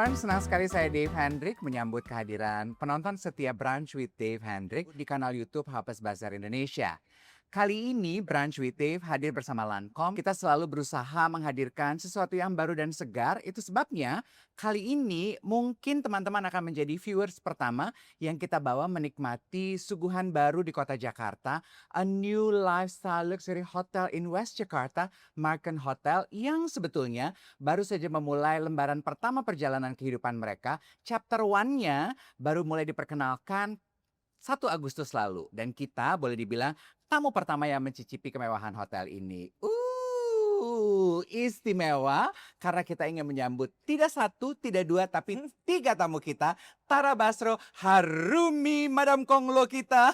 everyone, senang sekali saya Dave Hendrik menyambut kehadiran penonton setia Brunch with Dave Hendrik di kanal YouTube Hapas Bazar Indonesia. Kali ini Brunch with Dave hadir bersama Lancome. Kita selalu berusaha menghadirkan sesuatu yang baru dan segar. Itu sebabnya kali ini mungkin teman-teman akan menjadi viewers pertama yang kita bawa menikmati suguhan baru di kota Jakarta. A new lifestyle luxury hotel in West Jakarta, Marken Hotel, yang sebetulnya baru saja memulai lembaran pertama perjalanan kehidupan mereka. Chapter 1-nya baru mulai diperkenalkan 1 Agustus lalu. Dan kita boleh dibilang tamu pertama yang mencicipi kemewahan hotel ini. Istimewa karena kita ingin menyambut tidak 1, tidak 2, tapi 3 tamu kita. Tara Basro, Harumi, Madam Konglo kita.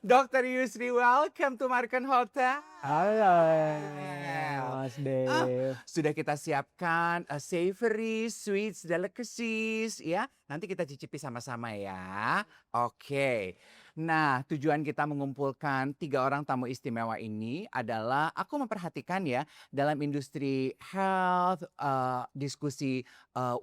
Dr. Yusri, welcome to Marken Hotel. Halo, Mas Dave. Sudah kita siapkan savory, sweets, delicacies ya. Nanti kita cicipi sama-sama ya. Oke. Nah, tujuan kita mengumpulkan 3 orang tamu istimewa ini adalah aku memperhatikan ya dalam industri health, diskusi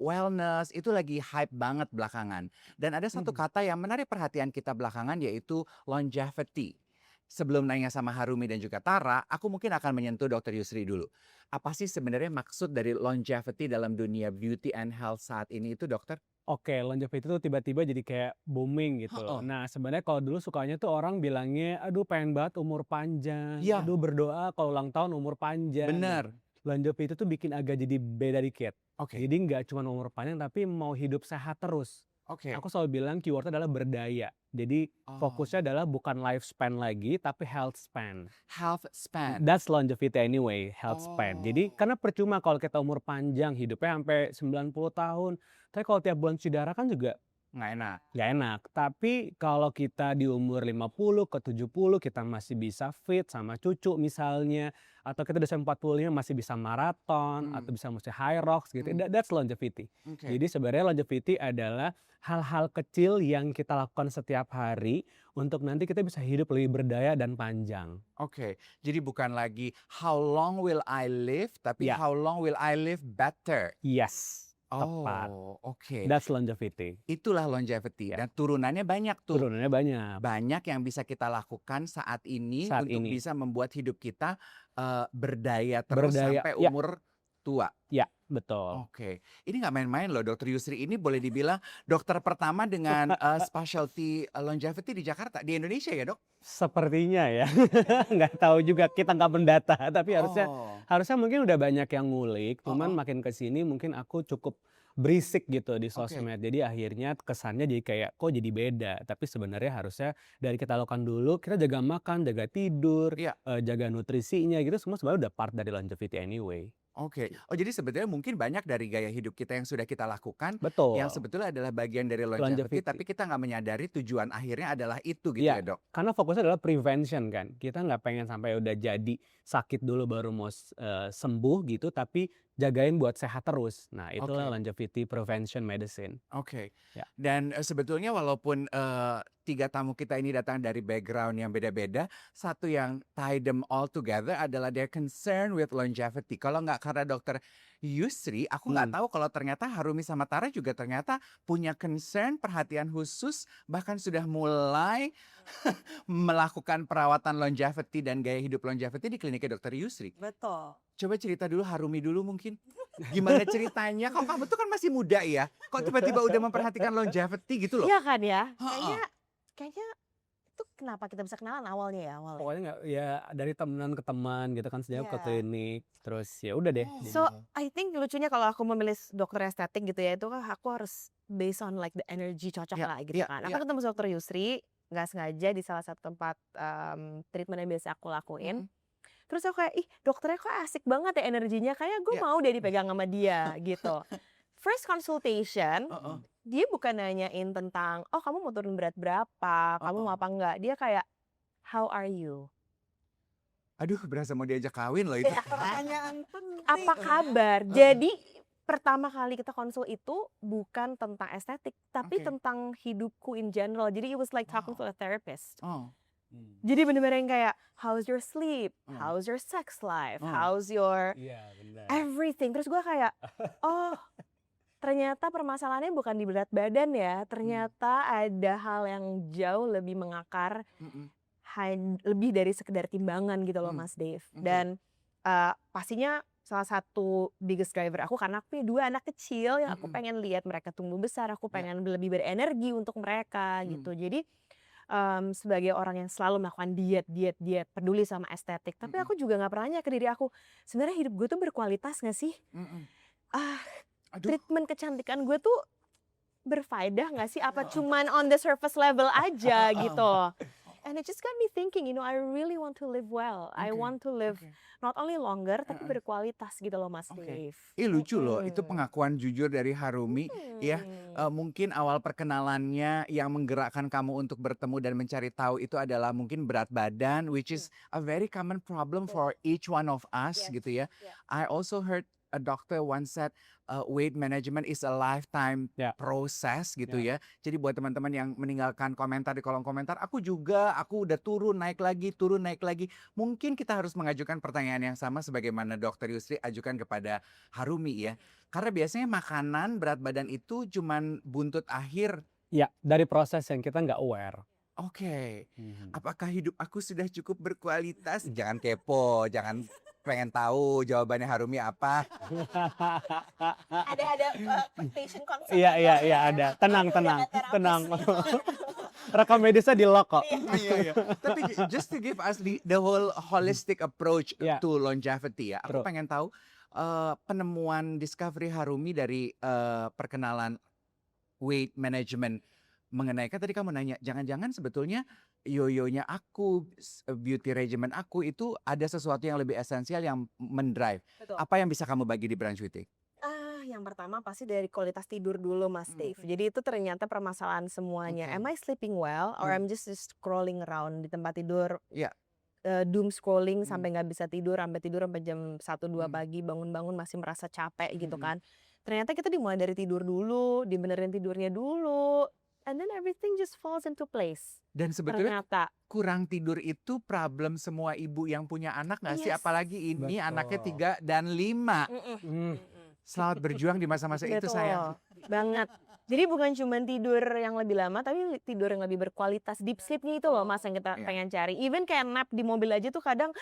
wellness itu lagi hype banget belakangan. Dan ada satu kata yang menarik perhatian kita belakangan yaitu longevity. Sebelum nanya sama Harumi dan juga Tara, aku mungkin akan menyentuh Dr. Yusri dulu. Apa sih sebenarnya maksud dari longevity dalam dunia beauty and health saat ini itu, dokter? Oke, longevity itu tiba-tiba jadi kayak booming gitu. Heeh. Nah, sebenarnya kalau dulu sukanya tuh orang bilangnya, aduh pengen banget umur panjang, Iya. aduh berdoa kalau ulang tahun umur panjang. Bener. Longevity itu bikin agak jadi beda dikit. Oke. Jadi nggak cuma umur panjang tapi mau hidup sehat terus. Oke. Aku selalu bilang keywordnya adalah berdaya. Jadi fokusnya adalah bukan lifespan lagi tapi health span. Health span. That's longevity anyway, health span. Jadi karena percuma kalau kita umur panjang hidupnya sampai 90 tahun. Tapi kalau tiap bulan cuci darah kan juga Nggak enak. nggak enak. Tapi kalau kita di umur 50 ke 70 kita masih bisa fit sama cucu misalnya. Atau kita udah sampai 45 masih bisa maraton atau bisa mesti high rocks gitu. That's longevity. Oke. Jadi sebenarnya longevity adalah hal-hal kecil yang kita lakukan setiap hari untuk nanti kita bisa hidup lebih berdaya dan panjang. Oke. Jadi bukan lagi how long will I live, tapi Ya. how long will I live better. Yes, tepat. Oh, oke. That's longevity. Itulah longevity. Dan turunannya banyak tuh. Turunannya banyak. Banyak yang bisa kita lakukan saat ini Saat untuk ini. bisa membuat hidup kita berdaya terus Berdaya, sampai ya. umur tua. Ya, betul. Oke, ini nggak main-main loh. Dr. Yusri ini boleh dibilang dokter pertama dengan specialty longevity di Jakarta, di Indonesia ya, dok? Sepertinya ya. Nggak tahu juga, kita nggak mendata. Tapi Oh. harusnya mungkin udah banyak yang ngulik. Cuman makin kesini mungkin aku cukup berisik gitu di sosmed. Jadi akhirnya kesannya jadi kayak kok jadi beda. Tapi sebenarnya harusnya dari kita lakukan dulu, kita jaga makan, jaga tidur, Iya. jaga nutrisinya gitu. Semua sebenarnya udah part dari longevity anyway. Oke. Oh, jadi sebetulnya mungkin banyak dari gaya hidup kita yang sudah kita lakukan Betul. yang sebetulnya adalah bagian dari longevity, tapi kita nggak menyadari tujuan akhirnya adalah itu gitu ya, dok? Karena fokusnya adalah prevention kan. Kita nggak pengen sampai udah jadi sakit dulu baru mau sembuh gitu, tapi jagain buat sehat terus. Nah, itulah longevity prevention medicine. Oke. Ya. Dan sebetulnya walaupun 3 tamu kita ini datang dari background yang beda-beda, satu yang tie them all together adalah their concern with longevity. Kalau nggak karena dokter Yusri, aku nggak tahu kalau ternyata Harumi sama Tara juga ternyata punya concern, perhatian khusus, bahkan sudah mulai melakukan perawatan longevity dan gaya hidup longevity di kliniknya dokter Yusri. Betul. Coba cerita dulu Harumi dulu mungkin. Gimana ceritanya? Kok kamu tuh kan masih muda ya? Kok tiba-tiba udah memperhatikan longevity gitu loh? Iya kan ya? Heeh. Kayaknya itu kenapa kita bisa kenalan awalnya ya awalnya. Pokoknya nggak ya dari temenan ke teman gitu kan sejauh ke Iya. klinik terus ya udah deh. So I think lucunya kalau aku memilih dokter estetik gitu ya itu kan aku harus based on like the energy cocok Iya, lah gitu iya, kan. iya. Aku ketemu sama dokter Yusri nggak sengaja di salah satu tempat treatment yang biasa aku lakuin. Terus aku kayak ih dokternya kok asik banget ya energinya, kayak gue Iya. mau deh dipegang sama dia gitu. First consultation dia bukan nanyain tentang oh kamu mau turun berat berapa, kamu mau apa enggak, dia kayak how are you? Aduh, berasa mau diajak kawin loh itu. Pertanyaan penting. Apa kabar? Jadi pertama kali kita konsul itu bukan tentang estetik, tapi Oke. tentang hidupku in general. Jadi it was like talking to a therapist. Oh. Jadi bener-bener yang kayak how's your sleep, how's your sex life, how's your Iya benar. everything. Terus gue kayak oh ternyata permasalahannya bukan di berat badan ya, ternyata ada hal yang jauh lebih mengakar, Mm-mm. lebih dari sekedar timbangan gitu loh Hmm, Mas Dave. oke. Dan pastinya salah satu biggest driver aku karena aku punya 2 anak kecil yang aku Mm-mm. pengen lihat mereka tumbuh besar, aku Ya. pengen lebih berenergi untuk mereka gitu. Hmm. Jadi sebagai orang yang selalu melakukan diet, peduli sama estetik, tapi Mm-mm. aku juga nggak pernah nanya ke diri aku, sebenarnya hidup gue tuh berkualitas nggak sih? Mm-mm. Ah, Aduh. treatment kecantikan gue tuh berfaedah nggak sih? Apa cuman on the surface level aja gitu? And it just got me thinking, I really want to live well. I Oke, want to live oke. not only longer tapi Uh-uh. berkualitas gitu loh Mas Oke. Dave. Lucu loh, itu Mm-mm. pengakuan jujur dari Harumi ya. Mungkin awal perkenalannya yang menggerakkan kamu untuk bertemu dan mencari tahu itu adalah mungkin berat badan, which is a very common problem for each one of us Yes, gitu ya. yeah. I also heard a doctor once said weight management is a lifetime Ya. process gitu Ya. ya. Jadi buat teman-teman yang meninggalkan komentar di kolom komentar, aku udah turun naik lagi. Mungkin kita harus mengajukan pertanyaan yang sama sebagaimana Dokter Yusri ajukan kepada Harumi ya. Karena biasanya makanan berat badan itu cuman buntut akhir. Ya, dari proses yang kita nggak aware. Oke. Mhm. Apakah hidup aku sudah cukup berkualitas? Jangan kepo, jangan pengen tahu jawabannya Harumi apa. Ada expectation concept. Iya ada. Tenang. Rekam medisnya di lock kok. Iya. Tapi just to give us the whole holistic approach Yeah. to longevity ya. Aku True. pengen tahu penemuan discovery Harumi dari perkenalan weight management mengenai, kan tadi kamu nanya, jangan-jangan sebetulnya yoyonya aku, beauty regimen aku itu ada sesuatu yang lebih esensial yang mendrive. Betul. Apa yang bisa kamu bagi di Brunch with Tig? Yang pertama pasti dari kualitas tidur dulu Mas Dave. Jadi itu ternyata permasalahan semuanya. Oke. Am I sleeping well or I'm just scrolling around di tempat tidur? Iya. Doom scrolling sampai nggak bisa tidur, sampai jam 1-2 Hmm. pagi, bangun-bangun masih merasa capek gitu Hmm. kan. Ternyata kita dimulai dari tidur dulu, dibenerin tidurnya dulu, and then everything just falls into place. Dan sebetulnya Ternyata. kurang tidur itu problem semua ibu yang punya anak nggak sih? Yes. Apalagi ini Betul. anaknya 3 dan 5. Hmm. Selamat berjuang di masa-masa itu sayang. Banget. Jadi bukan cuma tidur yang lebih lama, tapi tidur yang lebih berkualitas. Deep sleep-nya itu loh Mas yang kita Iya. pengen cari. Even kayak nap di mobil aja tuh kadang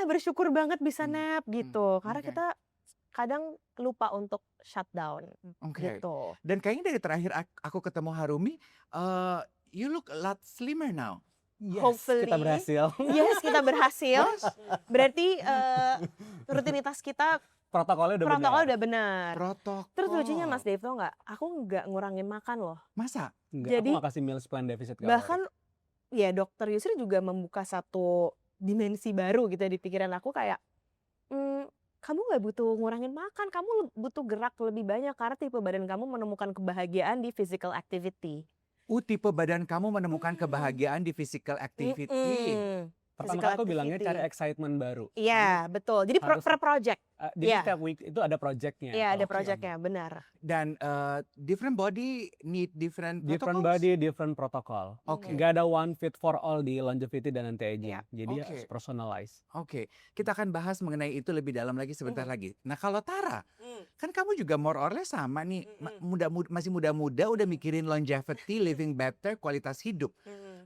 bersyukur banget bisa nap gitu. Karena Oke. kita kadang lupa untuk shutdown Oke. gitu. Dan kayaknya dari terakhir aku ketemu Harumi, you look a lot slimmer now. Yes, Hopefully. kita berhasil. Yes, kita berhasil. Berarti rutinitas kita, Protokolnya udah benar. Protokol. Terus lucunya Mas Dave tau nggak? Aku nggak ngurangin makan loh. Masa? Enggak, Jadi, aku nggak kasih meals plan deficit kalori. Bahkan ya Dokter Yusri juga membuka satu dimensi baru gitu di pikiran aku kayak, kamu nggak butuh ngurangin makan, kamu butuh gerak lebih banyak karena tipe badan kamu menemukan kebahagiaan di physical activity. Tipe badan kamu menemukan kebahagiaan di physical activity. Pertama Physical kali aku bilangnya activity. cari excitement baru. Iya, betul. Jadi harus- per project. Jadi Iya. setiap week itu ada projectnya. Iya, ada Oke. projectnya, benar. Dan different body need different Different protocols? body, different protocol. Oke. Nggak ada one fit for all di longevity dan anti-aging. Iya. Jadi Oke. harus personalize. Oke, kita akan bahas mengenai itu lebih dalam lagi sebentar lagi. Nah kalau Tara, kan kamu juga more or less sama nih, masih muda-muda udah mikirin longevity, living better, kualitas hidup.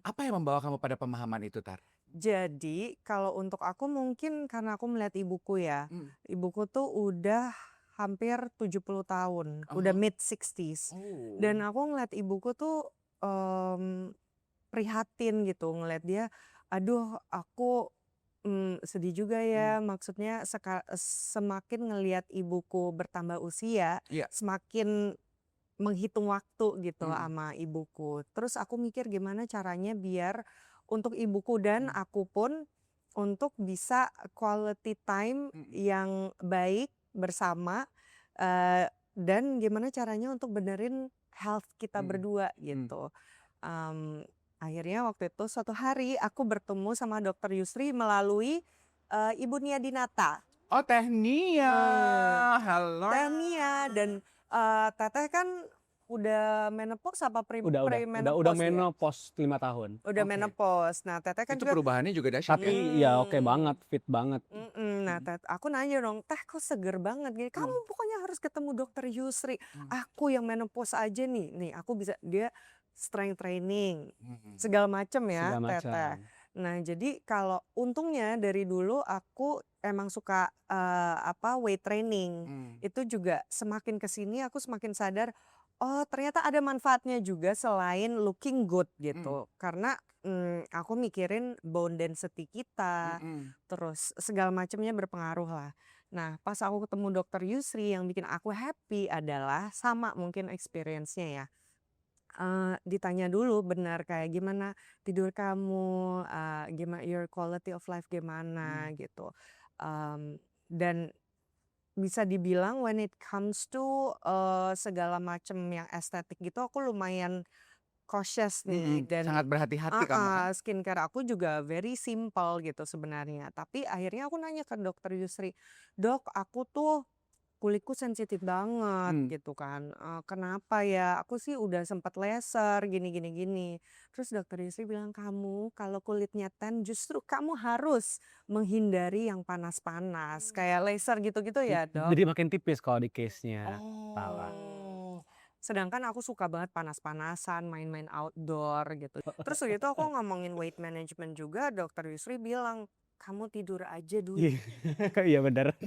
Apa yang membawa kamu pada pemahaman itu, Tar? Jadi kalau untuk aku mungkin karena aku melihat ibuku ya. Ibuku tuh udah hampir 70 tahun, udah mid 60s. Dan aku ngeliat ibuku tuh prihatin gitu, ngeliat dia, aduh aku sedih juga ya. Maksudnya semakin ngelihat ibuku bertambah usia, Iya. semakin menghitung waktu gitu sama ibuku. Terus aku mikir gimana caranya biar untuk ibuku dan aku pun untuk bisa quality time yang baik bersama, dan gimana caranya untuk benerin health kita berdua gitu. Akhirnya waktu itu suatu hari aku bertemu sama Dokter Yusri melalui Ibu Nia Dinata. Oh, Teh Nia. Halo. Teh Nia dan Teteh kan udah menopause apa Udah premenopause ya? menopause 5 tahun. Udah Oke. menopause. Nah, Teteh kan Itu juga perubahannya juga dahsyat ya? Tapi ya oke Hmm. banget, fit banget. Nah, aku nanya dong, Teh kok seger banget gini? Kamu pokoknya harus ketemu dokter Yusri. Aku yang menopause aja nih. Nih, aku bisa dia strength training, segala macem ya, Segala Teteh. macam. Nah, jadi kalau untungnya dari dulu aku emang suka weight training. Itu juga semakin kesini aku semakin sadar, oh ternyata ada manfaatnya juga selain looking good gitu. Karena aku mikirin bone density kita, terus segala macamnya berpengaruh lah. Nah, pas aku ketemu dokter Yusri yang bikin aku happy adalah sama mungkin experience-nya ya. Ditanya dulu benar kayak gimana tidur kamu, gimana your quality of life gimana gitu. Dan bisa dibilang when it comes to segala macam yang estetik gitu aku lumayan cautious nih dan Sangat berhati-hati kamu kan? skincare aku juga very simple gitu sebenarnya. Tapi akhirnya aku nanya ke dokter Yusri, "Dok, aku tuh kulitku sensitif banget gitu kan. Kenapa ya? Aku sih udah sempat laser gini gini gini." Terus dokter Yusri bilang, "Kamu kalau kulitnya tan justru kamu harus menghindari yang panas-panas kayak laser gitu-gitu ya, Dok." Jadi makin tipis kalau di case-nya kepala. Sedangkan aku suka banget panas-panasan, main-main outdoor gitu. Terus waktu itu aku ngomongin weight management juga, dokter Yusri bilang, "Kamu tidur aja dulu." Iya benar.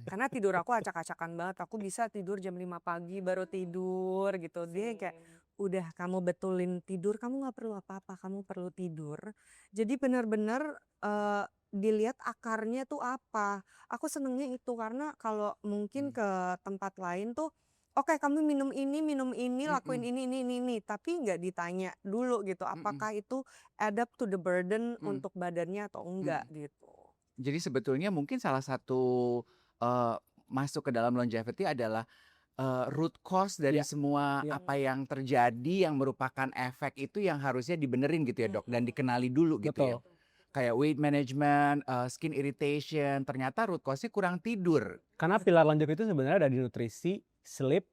Karena tidur aku acak-acakan banget. Aku bisa tidur jam 5 pagi baru tidur gitu. Dia kayak, "Udah kamu betulin tidur, kamu nggak perlu apa-apa, kamu perlu tidur." Jadi benar-benar dilihat akarnya tuh apa. Aku senengnya itu karena kalau mungkin ke tempat lain tuh, oke kamu minum ini, lakuin ini. Tapi nggak ditanya dulu gitu, apakah itu add up to the burden untuk badannya atau enggak gitu. Jadi sebetulnya mungkin salah satu masuk ke dalam longevity adalah root cause dari Iya, semua iya. apa yang terjadi yang merupakan efek itu yang harusnya dibenerin gitu ya dok dan dikenali dulu gitu ya. Betul. Kayak weight management, skin irritation, ternyata root cause-nya kurang tidur. Karena pilar longevity itu sebenarnya ada di nutrisi, sleep,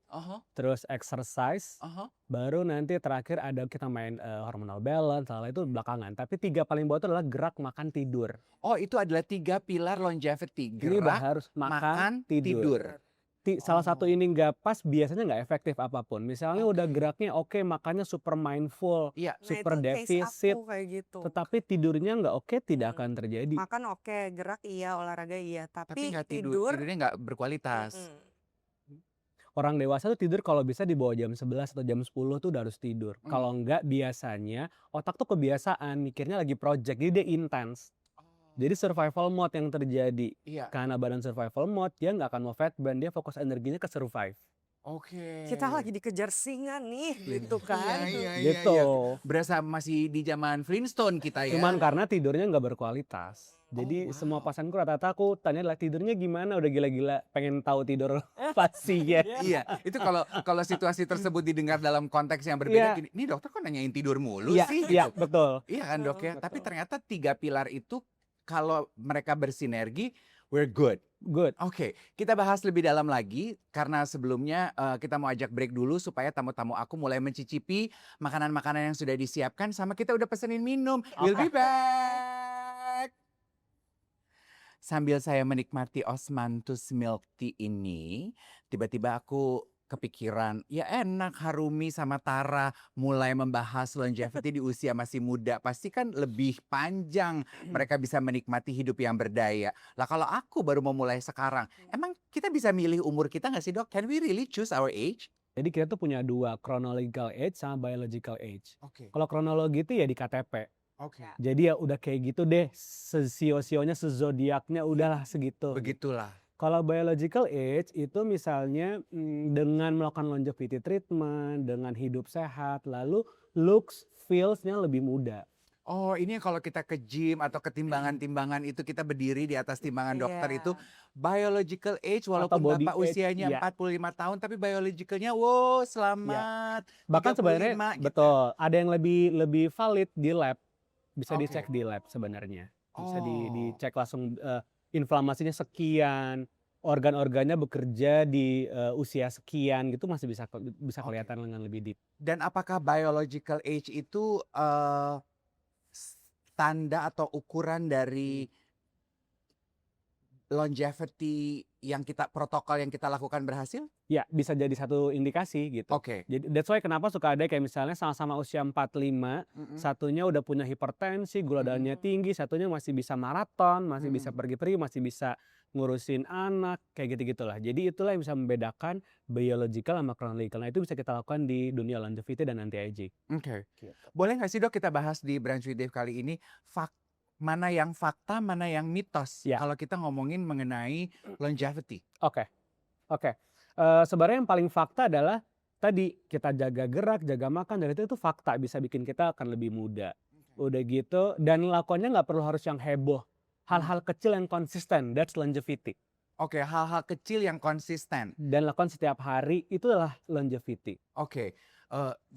terus exercise, Aha. baru nanti terakhir ada kita main hormonal balance, hal itu belakangan. Tapi 3 paling bawah itu adalah gerak, makan, tidur. Oh itu adalah 3 pilar longevity, Ini gerak, harus makan, makan, tidur. Salah satu ini nggak pas biasanya nggak efektif apapun. Misalnya udah geraknya oke, makannya super mindful, Iya. Nah, super itu case defisit, aku kayak gitu. tetapi tidurnya nggak oke, tidak akan terjadi. Makan oke, gerak iya, olahraga iya, Tapi tapi nggak tidur tidurnya nggak berkualitas. Orang dewasa tuh tidur kalau bisa di bawah jam 11 atau jam 10 tuh udah harus tidur. Kalau enggak biasanya otak tuh kebiasaan mikirnya lagi project, jadi dia intens. Jadi survival mode yang terjadi. Iya. Karena badan survival mode, dia nggak akan mau fat burn, dia fokus energinya ke survive. Oke. kita lagi dikejar singa nih gitu kan. Gitu. Berasa masih di zaman Flintstone kita ya. Cuman karena tidurnya nggak berkualitas. Jadi semua pasanganku rata-rata aku tanya lah tidurnya gimana, udah gila-gila pengen tahu tidur pastinya. Iya, itu kalau situasi tersebut didengar dalam konteks yang berbeda Iya. gini, "Nih dokter kok nanyain tidur mulu Iya, sih?" iya, gitu. betul. Iya kan dok ya, tapi ternyata 3 pilar itu kalau mereka bersinergi, we're good. Good. Oke, kita bahas lebih dalam lagi karena sebelumnya kita mau ajak break dulu supaya tamu-tamu aku mulai mencicipi makanan-makanan yang sudah disiapkan sama kita udah pesenin minum. We'll be back. Sambil saya menikmati Osmanthus milk tea ini, tiba-tiba aku kepikiran, ya enak Harumi sama Tara mulai membahas longevity di usia masih muda. Pasti kan lebih panjang mereka bisa menikmati hidup yang berdaya. Lah kalau aku baru mau mulai sekarang, emang kita bisa milih umur kita nggak sih dok? Can we really choose our age? Jadi kita tuh punya 2, chronological age sama biological age. Oke, Kalau kronologi itu ya di KTP. oke. Jadi ya udah kayak gitu deh, sesio-sionya, sezodiaknya udahlah segitu. Begitulah. Kalau biological age itu misalnya dengan melakukan longevity treatment, dengan hidup sehat, lalu looks, feels-nya lebih muda. Oh ini kalau kita ke gym atau ke timbangan-timbangan itu kita berdiri di atas timbangan dokter itu biological age walaupun body bapak age, usianya iya. 45 tahun tapi biologicalnya wow selamat. Bahkan 35 sebenarnya gitu. betul, ada yang lebih valid di lab, bisa Oke. dicek di lab sebenarnya, bisa Oh. dicek langsung inflamasinya sekian, organ-organnya bekerja di usia sekian gitu masih bisa Oke. kelihatan dengan lebih deep. Dan apakah biological age itu tanda atau ukuran dari longevity yang protokol yang kita lakukan berhasil? Ya, bisa jadi satu indikasi gitu. Oke. Jadi that's why kenapa suka ada kayak misalnya sama-sama usia 45, satunya udah punya hipertensi, gula darahnya tinggi, satunya masih bisa maraton, masih bisa pergi-pergi, masih bisa ngurusin anak, kayak gitu-gitulah. Jadi itulah yang bisa membedakan biological sama chronological. Nah, itu bisa kita lakukan di dunia longevity dan anti-aging. Oke. Gitu. Boleh nggak sih Dok kita bahas di Brunch with Dave kali ini mana yang fakta, mana yang mitos Ya. kalau kita ngomongin mengenai longevity? Oke. Sebenarnya yang paling fakta adalah tadi kita jaga gerak, jaga makan, dan itu fakta bisa bikin kita akan lebih muda. Udah gitu, dan lakonnya nggak perlu harus yang heboh. Hal-hal kecil yang konsisten, that's longevity. Oke, hal-hal kecil yang konsisten. Dan lakukan setiap hari, itu adalah longevity. Oke,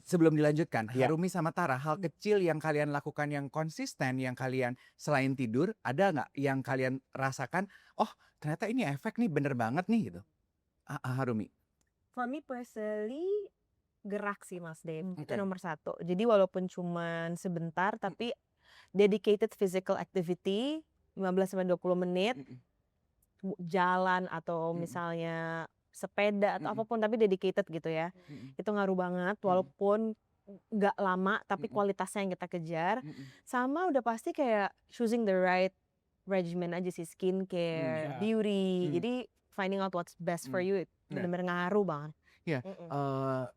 sebelum dilanjutkan, Ya. Harumi sama Tara, hal kecil yang kalian lakukan yang konsisten, yang kalian selain tidur, ada nggak yang kalian rasakan, oh ternyata ini efek nih bener banget nih gitu? Harumi. For me personally, gerak sih Mas Dave, itu Oke. nomor 1. Jadi walaupun cuman sebentar, tapi dedicated physical activity 15-20 menit, jalan atau misalnya sepeda atau apapun, tapi dedicated gitu ya. Itu ngaruh banget, walaupun nggak lama, tapi kualitasnya yang kita kejar. Sama udah pasti kayak choosing the right regimen aja sih, skincare, Ya. beauty. Jadi finding out what's best for you, bener-bener ngaruh banget. Ya,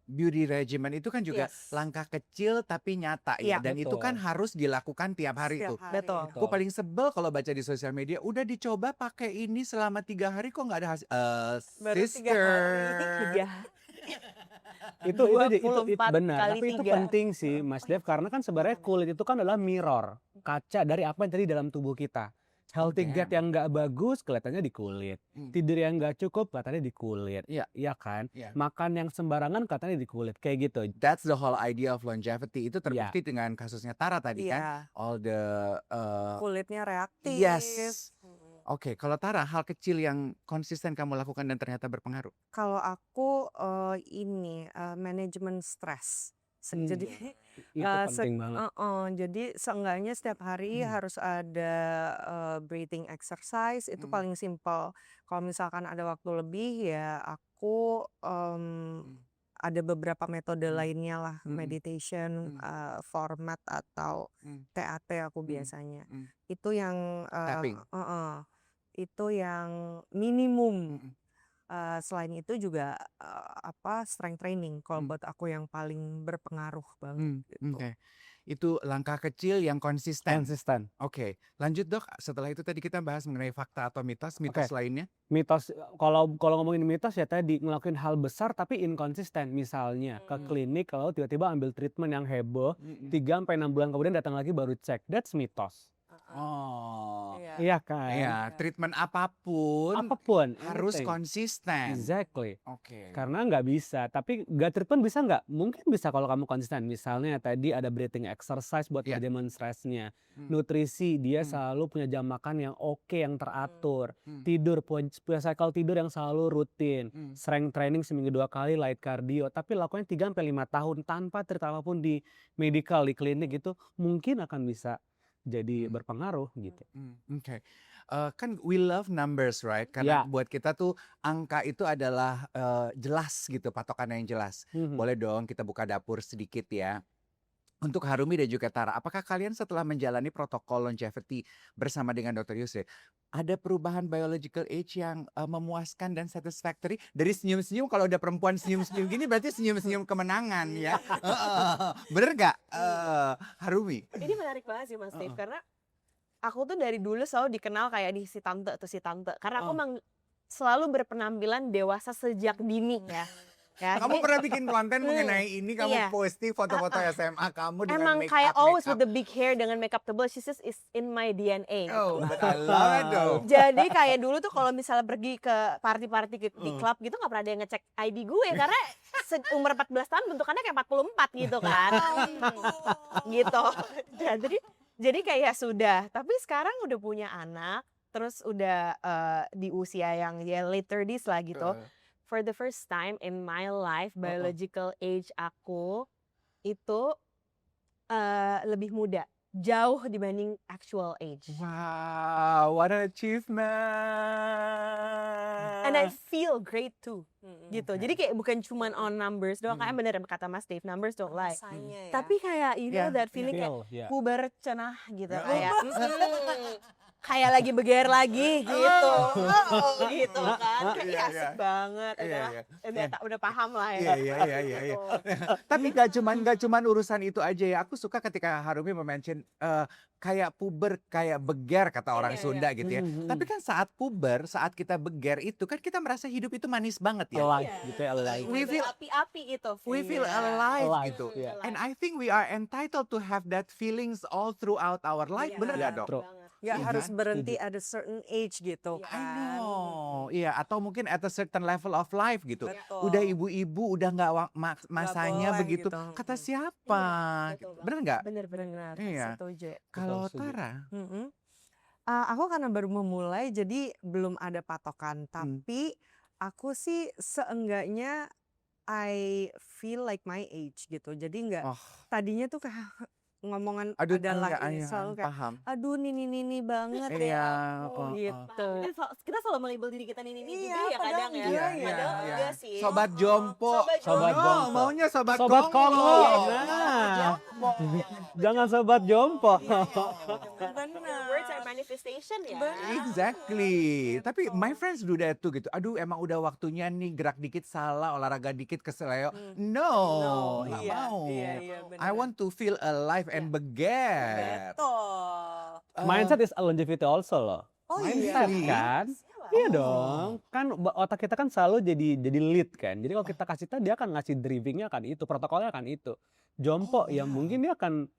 beauty regimen itu kan juga Yes. langkah kecil tapi nyata ya, Iya, dan itu kan betul. harus dilakukan tiap hari Setiap tuh. hari. Betul. Aku paling sebel kalau baca di sosial media, udah dicoba pakai ini selama 3 hari kok nggak ada hasil. Baru 3 Sister. hari. Iya. Itu 24 benar, kali tapi itu 3. penting sih Mas Dev, karena kan sebenarnya kulit itu kan adalah mirror, kaca dari apa yang tadi dalam tubuh kita. Healthy gut yang nggak bagus kelihatannya di kulit, tidur yang nggak cukup kelihatannya di kulit, Iya. iya kan? Iya. Makan yang sembarangan kelihatannya di kulit, kayak gitu. That's the whole idea of longevity. Itu terbukti dengan kasusnya Tara tadi kan. Iya, All the kulitnya reaktif. yes. Oke, kalau Tara, hal kecil yang konsisten kamu lakukan dan ternyata berpengaruh. Kalau aku ini manajemen stres. Jadi Itu penting banget. jadi seenggaknya setiap hari harus ada breathing exercise, itu paling simpel. Kalau misalkan ada waktu lebih ya aku ada beberapa metode lainnya lah, meditation, format atau TAT aku biasanya. Itu yang Tapping. itu yang minimum. Selain itu juga strength training kalau buat aku yang paling berpengaruh banget gitu. Oke. Itu langkah kecil yang konsisten. Konsisten. Oke, lanjut Dok. Setelah itu tadi kita bahas mengenai fakta atau mitos lainnya. Mitos, kalau ngomongin mitos ya tadi ngelakuin hal besar tapi inkonsisten. Misalnya ke klinik kalau tiba-tiba ambil treatment yang heboh, 3-6 bulan kemudian datang lagi baru cek, that's mitos. Oh, Iya. Iya kan? ya treatment apapun Apapun, harus anything. konsisten. Exactly. Oke. Karena nggak bisa, tapi nggak treatment bisa nggak? Mungkin bisa kalau kamu konsisten. Misalnya tadi ada breathing exercise buat Iya. manajemen stresnya. Nutrisi, dia selalu punya jam makan yang oke, yang teratur. Tidur, punya cycle tidur yang selalu rutin. Strength training seminggu 2 kali, light cardio. Tapi lakukan 3-5 tahun tanpa treat apapun di medical, di klinik gitu, mungkin akan bisa jadi berpengaruh gitu. Oke. Kan we love numbers, right? Karena Ya. buat kita tuh angka itu adalah jelas gitu, patokannya yang jelas. Boleh dong kita buka dapur sedikit ya. Untuk Harumi dan juga Tara, apakah kalian setelah menjalani protokol longevity bersama dengan Dr. Yusri, ada perubahan biological age yang memuaskan dan satisfactory? Dari senyum-senyum, kalau udah perempuan senyum-senyum gini berarti senyum-senyum kemenangan ya. Bener gak Harumi? Ini menarik banget sih Mas Dave, karena aku tuh dari dulu selalu dikenal kayak di si tante atau si tante. Karena aku emang selalu berpenampilan dewasa sejak dini ya. Ya, Kamu pernah bikin konten mengenai ini, kamu Iya. posting foto-foto SMA kamu dengan emang make kayak up, always with the big hair dengan makeup tebal, she says is in my DNA. Oh, I love it though. Jadi kayak dulu tuh kalau misalnya pergi ke party-party di klub gitu nggak pernah ada yang ngecek ID gue karena umur 14 tahun bentukannya kayak 44 gitu kan. gitu. Jadi kayak sudah, tapi sekarang udah punya anak, terus udah di usia yang ya late 30s lah gitu. For the first time in my life, biological age aku itu lebih muda, jauh dibanding actual age. Wow, what an And I achievement. feel great too, gitu. Oke. Jadi kayak bukan cuman on numbers doang, kayak bener kata Mas Dave, numbers don't lie. Rasanya ya. Tapi kayak you know Yeah, that feeling kayak Feel, ya. puber cenah gitu, Ya. kayak kayak lagi beger lagi gitu, gitu kan. Kayak Iya, asik iya. banget, Iya, iya. udah paham lah ya. Iya, iya, iya, iya, iya. Tapi nggak cuman urusan itu aja ya. Aku suka ketika Harumi mention kayak puber, kayak beger kata orang Iya, Sunda gitu ya. Tapi kan saat puber, saat kita beger itu kan kita merasa hidup itu manis banget ya. Alive gitu ya, alive. We feel- api-api gitu. We feel Iya. alive Alive, gitu. iya. And I think we are entitled to have that feelings all throughout our life. Iya, Bener nggak dok? True. Nggak Iya harus kan? berhenti at a certain age gitu Iya. I kan. know, iya atau mungkin at a certain level of life gitu. Betul. Udah ibu-ibu, udah nggak masanya boleh begitu. gitu. Kata siapa? betul banget. Bener nggak? Bener-bener Iya. setuju. Kalau setuju. Tara, Aku karena baru memulai jadi belum ada patokan. Tapi aku sih seenggaknya I feel like my age gitu. Jadi nggak oh, tadinya tuh kayak ngomongan aduh adalah enggak, ini iya, selalu kayak paham. aduh nini banget Iya, ya oh, gitu. Kita selalu melabel diri kita ini Iya, juga ya padahal kadang ya. enggak Iya, Padahal iya, enggak iya. sih. Sobat jompo. Sobat No, jompo. maunya sobat Sobat Kongo. Kongo. Iya, Nah. jompo. Jangan sobat jompo. Your words are manifestation ya. Exactly. Tapi my friends do that too gitu. Aduh emang udah waktunya nih gerak dikit salah, olahraga dikit keseleo. No, nggak mau. Iya, I want to feel alive and beget. Betul. Mindset is a longevity also loh. Oh Mindset iya. kan? Iya dong, kan otak kita kan selalu jadi lead kan. Jadi kalau kita kasih tahu dia akan ngasih drivingnya akan itu, protokolnya akan itu. Jompo ya mungkin dia akan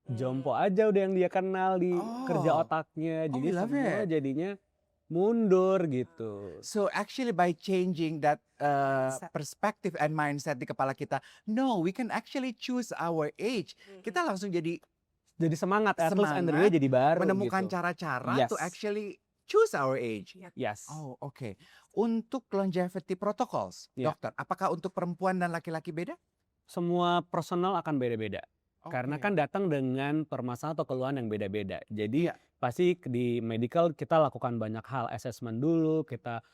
jompo aja udah yang dia kenal di kerja Oh. otaknya. Oh, Jadi we love semua it. jadinya mundur gitu. So actually by changing that perspective and mindset di kepala kita, no, we can actually choose our age. Kita langsung jadi Jadi semangat, at least Semangat, energy jadi baru menemukan gitu. cara-cara to Yes. actually choose our age. Yes. Oh, oke. Untuk longevity protocols, Iya. dokter, apakah untuk perempuan dan laki-laki beda? Semua personal akan beda-beda. Karena Oke. kan datang dengan permasalahan atau keluhan yang beda-beda. Jadi Iya. pasti di medical kita lakukan banyak hal, assessment dulu, kita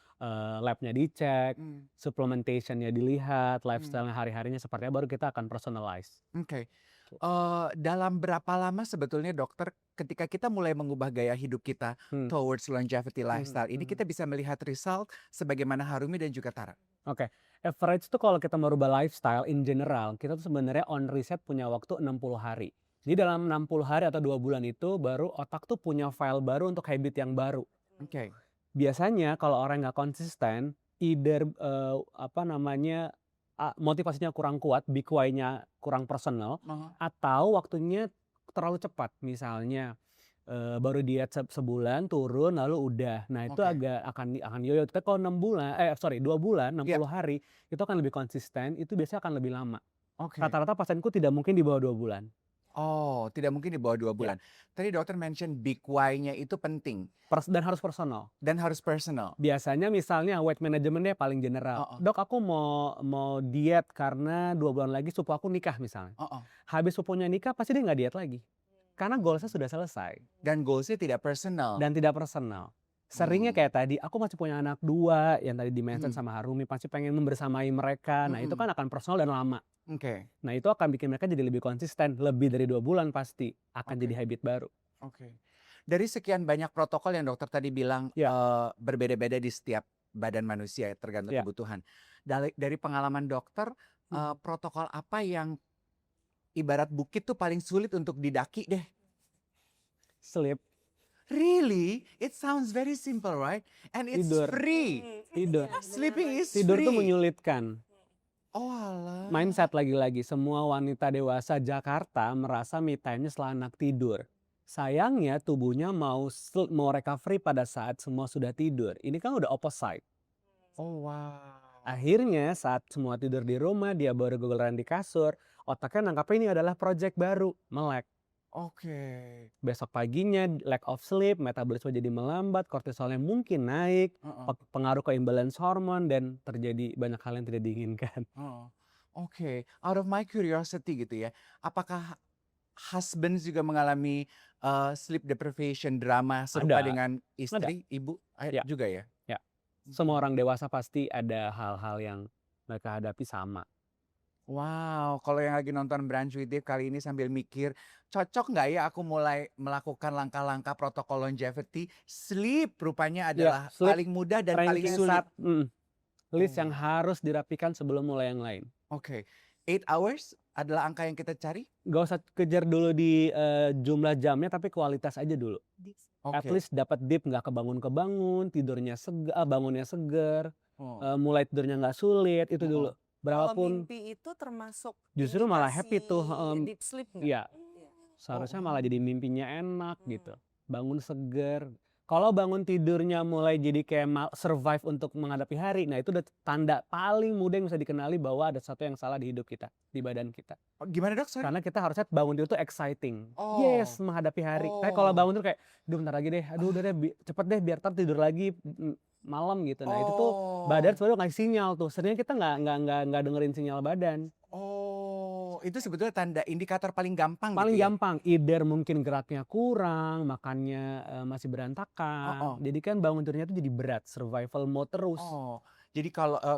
labnya dicek, supplementationnya dilihat, lifestyle hari-harinya seperti apa, baru kita akan personalize. Oke. Dalam berapa lama sebetulnya dokter ketika kita mulai mengubah gaya hidup kita towards longevity lifestyle ini kita bisa melihat result sebagaimana Harumi dan juga Tara? Oke, average tuh kalau kita merubah lifestyle in general, kita tuh sebenarnya on reset punya waktu 60 hari. Jadi dalam 60 hari atau 2 bulan itu baru otak tuh punya file baru untuk habit yang baru. Oke. Biasanya kalau orang nggak konsisten, either motivasinya kurang kuat, big why-nya kurang personal, atau waktunya terlalu cepat. Misalnya baru diet sebulan turun lalu udah. Nah itu Oke. agak akan yoyo. Tapi kalau 2 bulan, 60 hari itu akan lebih konsisten. Itu biasanya akan lebih lama. Oke. Rata-rata pasienku tidak mungkin di bawah 2 bulan. Oh, tidak mungkin di bawah 2 bulan. Tadi dokter mention big why-nya itu penting Dan harus personal. dan harus personal. Biasanya misalnya weight managementnya paling general. Dok aku mau diet karena 2 bulan lagi sepupu aku nikah misalnya. Habis sepupunya nikah pasti dia nggak diet lagi. Karena goalsnya sudah selesai. Dan goals-nya tidak personal. Dan tidak personal. Seringnya kayak tadi, aku masih punya anak 2 yang tadi di-mention sama Harumi, pasti pengen membersamai mereka. Nah itu kan akan personal dan lama. Oke. Nah itu akan bikin mereka jadi lebih konsisten, lebih dari 2 bulan pasti akan Oke. jadi habit baru. Oke. Dari sekian banyak protokol yang dokter tadi bilang berbeda-beda di setiap badan manusia tergantung Ya. kebutuhan. Dari pengalaman dokter, protokol apa yang ibarat bukit tuh paling sulit untuk didaki deh? Sleep, Really? It sounds very simple, right? And it's Tidur. free. tidur. Sleeping is Tidur tuh free. menyulitkan. Oh alah. Mindset lagi-lagi, semua wanita dewasa Jakarta merasa me time-nya setelah anak tidur. Sayangnya tubuhnya mau recovery pada saat semua sudah tidur. Ini kan udah opposite. Oh wow. Akhirnya saat semua tidur di rumah, dia baru gogolan di kasur, otaknya nangkapnya ini adalah project baru, melek. Oke. Besok paginya lack of sleep, metabolisme jadi melambat, kortisolnya mungkin naik, Heeh. pengaruh ke imbalance hormon dan terjadi banyak hal yang tidak diinginkan. Heeh. Oke, out of my curiosity gitu ya, apakah husband juga mengalami sleep deprivation drama serupa Ada, dengan ada. istri, ibu Ya, juga ya? ya. Semua orang dewasa pasti ada hal-hal yang mereka hadapi sama. Wow, kalau yang lagi nonton Brunch with Dave kali ini sambil mikir, cocok nggak ya aku mulai melakukan langkah-langkah protokol longevity? Sleep rupanya Ya, adalah sleep paling mudah dan paling ranking sulit. list yang Oh, harus dirapikan sebelum mulai yang lain. oke. 8 hours adalah angka yang kita cari? Gak usah kejar dulu di jumlah jamnya, tapi kualitas aja dulu. At Oke. least dapat deep, nggak kebangun-kebangun, tidurnya segar, bangunnya segar, Oh. mulai tidurnya nggak sulit, itu Oh. dulu. Kalau Berapapun mimpi itu termasuk justru malah happy indikasi tuh. deep sleep nggak? Ya, Iya. seharusnya Oh. malah jadi mimpinya enak Hmm. gitu. Bangun seger. Kalau bangun tidurnya mulai jadi kayak survive untuk menghadapi hari, nah itu udah tanda paling mudah yang bisa dikenali bahwa ada sesuatu yang salah di hidup kita, di badan kita. Oh, gimana dok? Sorry. Karena kita harusnya bangun tidur tuh exciting. Oh. Yes, menghadapi hari. Tapi kalau Oh. bangun tidur kayak, aduh bentar lagi deh, aduh udah deh, cepet deh biar ntar tidur lagi malam gitu. Nah itu tuh badan Oh. sebenarnya ngasih sinyal tuh. Seringnya kita nggak dengerin sinyal badan. Oh, itu sebetulnya tanda indikator paling gampang Paling gitu ya? gampang, either mungkin geraknya kurang, makannya masih Oh, oh. berantakan. Jadi kan bangun tidurnya tuh jadi berat, survival mode terus. Oh, jadi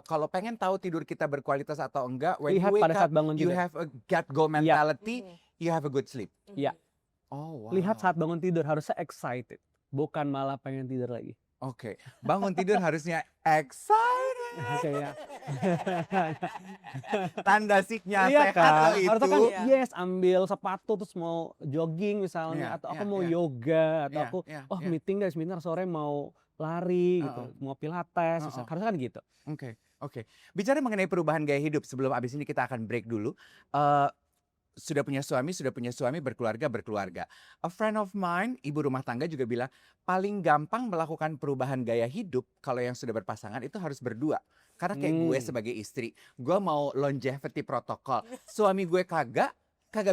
kalau pengen tahu tidur kita berkualitas atau enggak, when you Lihat wake pada up, saat bangun you tidur. have a get-go Iya, mentality, Mhm. you have a good sleep. iya. Oh, Lihat wow. saat bangun tidur harusnya excited, bukan malah pengen tidur lagi. Oke, bangun tidur harusnya excited. Kayak Tanda signal iya sehat kan, loh harusnya kan itu. Iya. yes ambil sepatu terus mau jogging Iya, misalnya, atau aku iya, mau iya. yoga, atau Iya, aku iya, oh iya. meeting deh sebentar sore mau lari gitu, Heeh, mau pilates, heeh. harusnya kan gitu. Oke, oke. Bicara mengenai perubahan gaya hidup, sebelum abis ini kita akan break dulu. Eh, sudah punya suami, berkeluarga. A friend of mine, ibu rumah tangga juga bilang, paling gampang melakukan perubahan gaya hidup kalau yang sudah berpasangan itu harus berdua. Karena kayak gue sebagai istri, gue mau longevity protokol. Suami gue kagak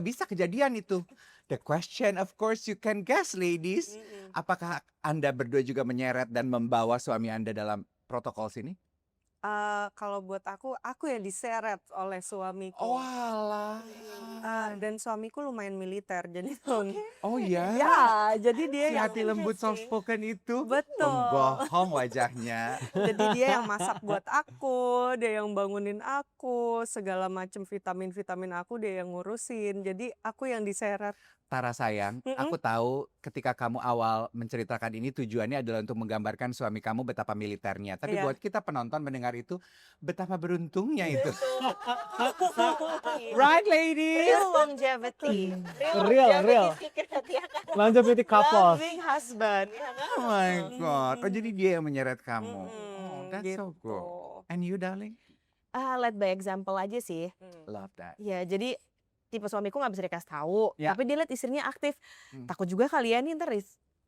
bisa kejadian itu. The question of course you can guess ladies. Mhm. Apakah Anda berdua juga menyeret dan membawa suami Anda dalam protokol sini? Kalau buat aku yang diseret oleh suamiku. Oh alah. Dan suamiku lumayan militer, jadi tuh. Oh ya? Ya, jadi dia Si yang hati lembut soft spoken itu betul. pembohong wajahnya. Jadi dia yang masak buat aku, dia yang bangunin aku, segala macam vitamin-vitamin aku dia yang ngurusin. Jadi aku yang diseret. Tara sayang, Mm-mm. aku tahu ketika kamu awal menceritakan ini tujuannya adalah untuk menggambarkan suami kamu betapa militernya. Tapi Iya. buat kita penonton mendengar itu, betapa beruntungnya itu. Right. Right ladies? Real longevity. Real. Secret, ya kan? Longevity couples. Loving husband, ya kan? Oh my god. Oh jadi dia yang menyeret kamu. Mm-mm, Oh that's so gitu. cool. And you darling? Let by example aja sih. Love that. Ya jadi tipe suamiku nggak bisa dikasih tahu, Ya. tapi dia lihat istrinya aktif. Hmm. Takut juga kalian nih ntar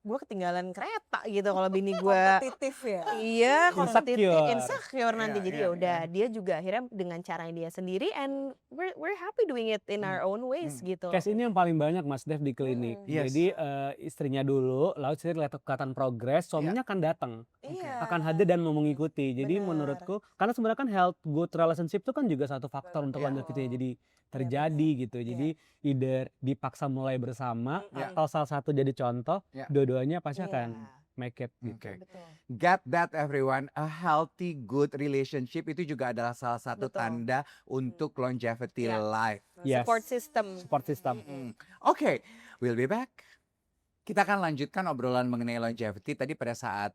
gue ketinggalan kereta gitu kalau bini gue. Kompetitif ya. Iya, kompetitif, Insecure. insecure nanti. Iya, Jadi iya, ya udah, dia juga akhirnya dengan caranya dia sendiri, and we're happy doing it in our own ways gitu. Case ini yang paling banyak Mas Dev di klinik. Yes. Jadi istrinya dulu, lalu istri lihat kelihatan progres, suaminya akan datang, Iya. akan hadir dan mau mengikuti. Jadi Benar. menurutku, karena sebenarnya kan health good relationship itu kan juga satu faktor untuk Iya. longevity jadi terjadi gitu. Jadi either dipaksa mulai bersama Iya. atau salah satu jadi contoh, Iya. dua-duanya pasti Iya. akan make it gitu. Oke. Betul. Get that everyone, a healthy good relationship itu juga adalah salah satu Betul. tanda untuk longevity Ya. life. Yes. Support system. Support system. Oke, we'll be back. Kita akan lanjutkan obrolan mengenai longevity. Tadi pada saat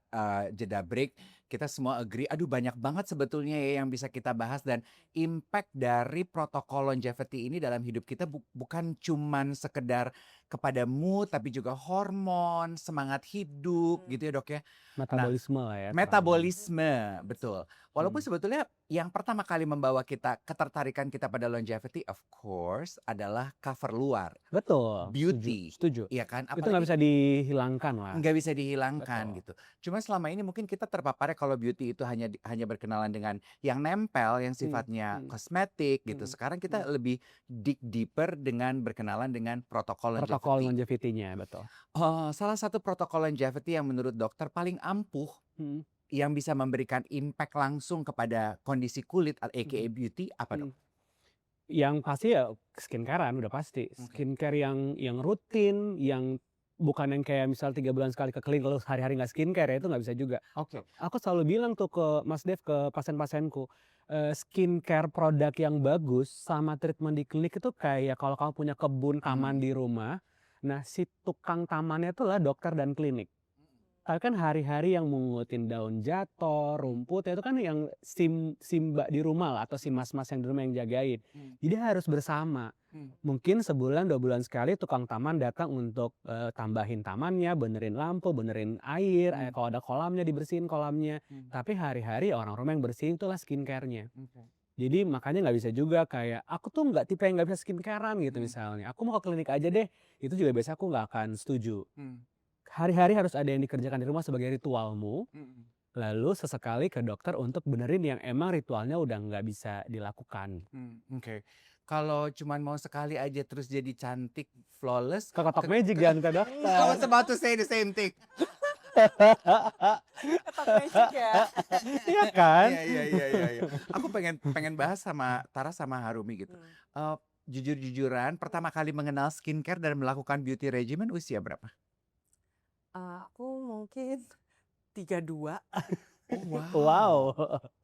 jeda break, kita semua agree, aduh banyak banget sebetulnya ya yang bisa kita bahas, dan impact dari protokol longevity ini dalam hidup kita bukan cuman sekedar kepada mood, tapi juga hormon, semangat hidup gitu ya dok ya. Metabolisme lah ya. Metabolisme, betul. Walaupun sebetulnya yang pertama kali membawa kita ketertarikan kita pada longevity, of course, adalah cover luar, Betul. beauty. Setuju. Iya kan? Itu nggak bisa dihilangkan lah. Nggak bisa dihilangkan Betul. gitu. Cuma selama ini mungkin kita terpaparnya kalau beauty itu hanya berkenalan dengan yang nempel, yang sifatnya kosmetik gitu. Sekarang kita lebih dig deeper dengan berkenalan dengan protokol Protokol longevity. longevity-nya, betul. Salah satu protokol longevity yang menurut dokter paling ampuh yang bisa memberikan impact langsung kepada kondisi kulit aka beauty apa dok? Yang pasti ya skincare-an udah pasti. Skincare yang rutin, yang bukan yang kayak misal 3 bulan sekali ke klinik lalu hari-hari nggak skincare ya itu nggak bisa juga. Oke. Aku selalu bilang tuh ke Mas Dev, ke pasien-pasienku, skincare produk yang bagus sama treatment di klinik itu kayak kalau kamu punya kebun taman di rumah, nah si tukang tamannya itu lah dokter dan klinik. Tapi kan hari-hari yang mengutin daun jatuh, rumput, itu kan yang si mbak di rumah lah atau si mas-mas yang di rumah yang jagain. Jadi harus bersama. Mungkin sebulan 2 bulan sekali tukang taman datang untuk tambahin tamannya, benerin lampu, benerin air, kalau ada kolamnya dibersihin kolamnya. Tapi hari-hari orang rumah yang bersihin itulah skincare-nya. Jadi makanya nggak bisa juga kayak aku tuh nggak tipe yang nggak bisa skincarean gitu misalnya. Aku mau ke klinik aja deh. Itu juga biasa aku nggak akan setuju. Hari-hari harus ada yang dikerjakan di rumah sebagai ritualmu. Lalu sesekali ke dokter untuk benerin yang emang ritualnya udah nggak bisa dilakukan. Oke. Kalau cuman mau sekali aja terus jadi cantik, flawless. Ketok magic jangan ke I dokter. was about to say the same thing. Ketok magic ya. Iya kan? Iya. Aku pengen bahas sama Tara sama Harumi gitu. Jujur-jujuran, pertama kali mengenal skincare dan melakukan beauty regimen usia berapa? Aku mungkin 32. Wow.